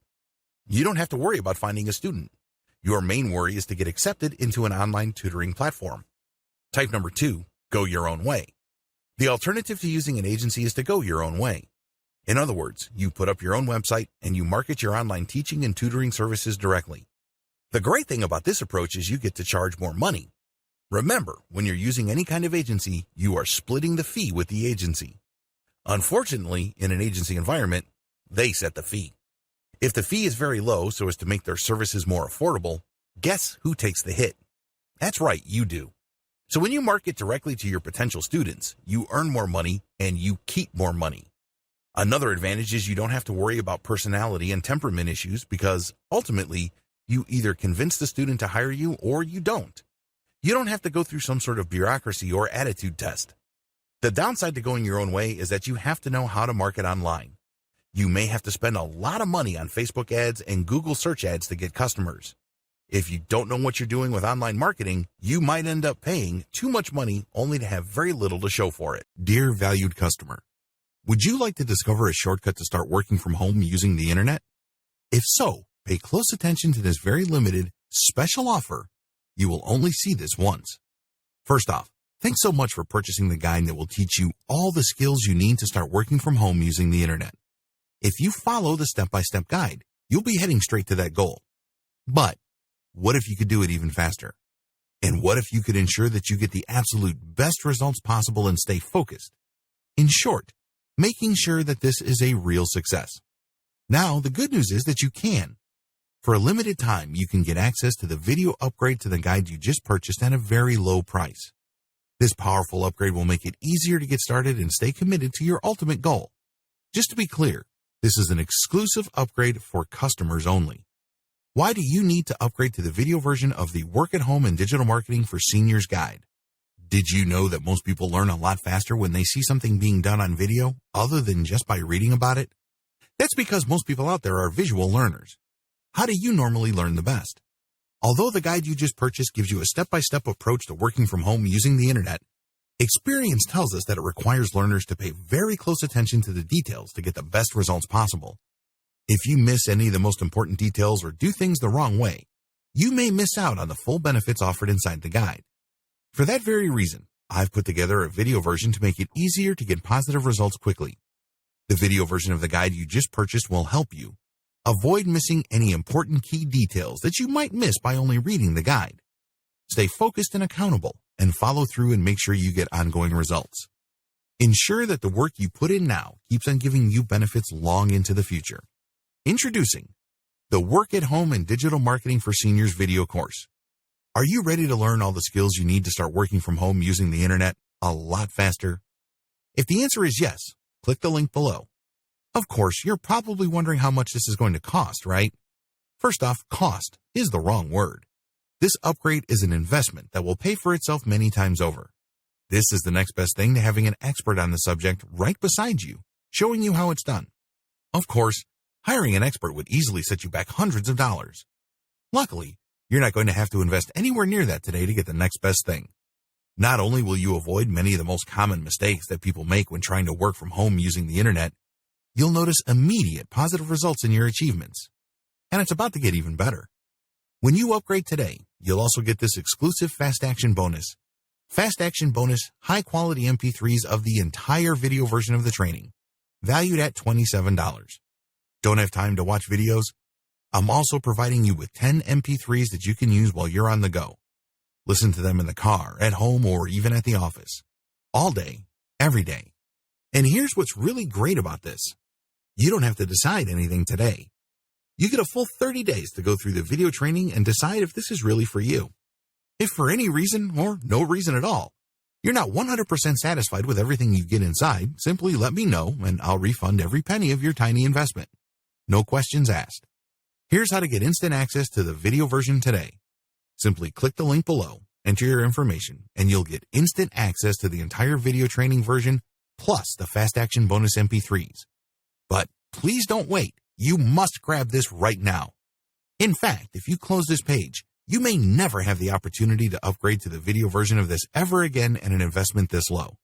You don't have to worry about finding a student. Your main worry is to get accepted into an online tutoring platform. Type number 2, go your own way. The alternative to using an agency is to go your own way. In other words, you put up your own website and you market your online teaching and tutoring services directly. The great thing about this approach is you get to charge more money. Remember, when you're using any kind of agency, you are splitting the fee with the agency. Unfortunately, in an agency environment, they set the fee. If the fee is very low so as to make their services more affordable, guess who takes the hit? That's right, you do. So when you market directly to your potential students, you earn more money and you keep more money. Another advantage is you don't have to worry about personality and temperament issues because ultimately, you either convince the student to hire you or you don't. You don't have to go through some sort of bureaucracy or attitude test. The downside to going your own way is that you have to know how to market online. You may have to spend a lot of money on Facebook ads and Google search ads to get customers. If you don't know what you're doing with online marketing, you might end up paying too much money only to have very little to show for it. Dear valued customer, would you like to discover a shortcut to start working from home using the internet? If so, pay close attention to this very limited, special offer. You will only see this once. First off, thanks so much for purchasing the guide that will teach you all the skills you need to start working from home using the internet. If you follow the step-by-step guide, you'll be heading straight to that goal. But what if you could do it even faster? And what if you could ensure that you get the absolute best results possible and stay focused? In short, making sure that this is a real success. Now, the good news is that you can. For a limited time, you can get access to the video upgrade to the guide you just purchased at a very low price. This powerful upgrade will make it easier to get started and stay committed to your ultimate goal. Just to be clear, this is an exclusive upgrade for customers only. Why do you need to upgrade to the video version of the Work at Home and Digital Marketing for Seniors Guide? Did you know that most people learn a lot faster when they see something being done on video other than just by reading about it? That's because most people out there are visual learners. How do you normally learn the best? Although the guide you just purchased gives you a step-by-step approach to working from home using the internet, experience tells us that it requires learners to pay very close attention to the details to get the best results possible. If you miss any of the most important details or do things the wrong way, you may miss out on the full benefits offered inside the guide. For that very reason, I've put together a video version to make it easier to get positive results quickly. The video version of the guide you just purchased will help you avoid missing any important key details that you might miss by only reading the guide. Stay focused and accountable, and follow through and make sure you get ongoing results. Ensure that the work you put in now keeps on giving you benefits long into the future. Introducing the Work at Home and Digital Marketing for Seniors video course. Are you ready to learn all the skills you need to start working from home using the internet a lot faster? If the answer is yes, click the link below. Of course, you're probably wondering how much this is going to cost, right? First off, cost is the wrong word. This upgrade is an investment that will pay for itself many times over. This is the next best thing to having an expert on the subject right beside you, showing you how it's done. Of course, hiring an expert would easily set you back hundreds of dollars. Luckily, you're not going to have to invest anywhere near that today to get the next best thing. Not only will you avoid many of the most common mistakes that people make when trying to work from home using the internet, you'll notice immediate positive results in your achievements. And it's about to get even better. When you upgrade today, you'll also get this exclusive Fast Action bonus. Fast Action bonus high-quality MP3s of the entire video version of the training, valued at $27. Don't have time to watch videos? I'm also providing you with 10 MP3s that you can use while you're on the go. Listen to them in the car, at home, or even at the office. All day, every day. And here's what's really great about this. You don't have to decide anything today. You get a full 30 days to go through the video training and decide if this is really for you. If for any reason, or no reason at all, you're not 100% satisfied with everything you get inside, simply let me know and I'll refund every penny of your tiny investment. No questions asked. Here's how to get instant access to the video version today. Simply click the link below, enter your information, and you'll get instant access to the entire video training version plus the Fast Action bonus MP3s. But please don't wait. You must grab this right now. In fact, if you close this page, you may never have the opportunity to upgrade to the video version of this ever again at an investment this low.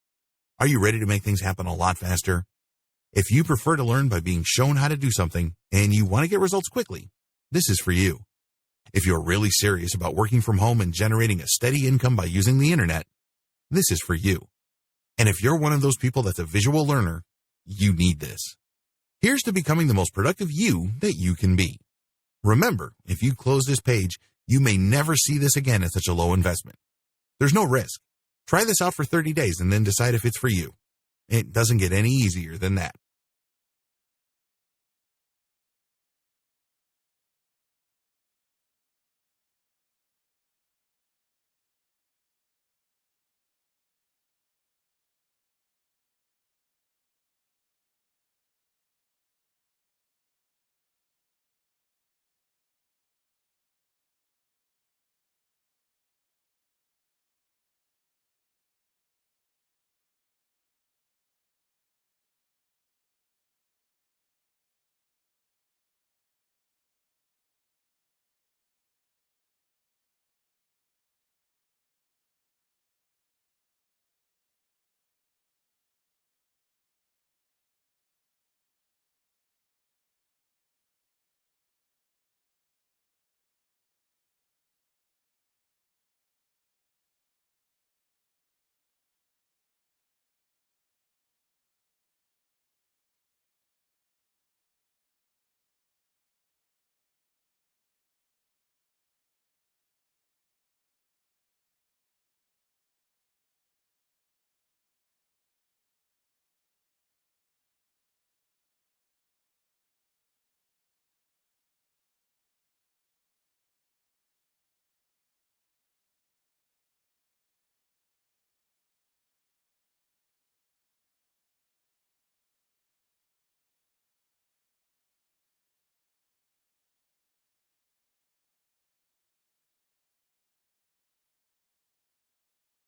Are you ready to make things happen a lot faster? If you prefer to learn by being shown how to do something and you want to get results quickly, this is for you. If you're really serious about working from home and generating a steady income by using the internet, this is for you. And if you're one of those people that's a visual learner, you need this. Here's to becoming the most productive you that you can be. Remember, if you close this page, you may never see this again at such a low investment. There's no risk. Try this out for 30 days and then decide if it's for you. It doesn't get any easier than that.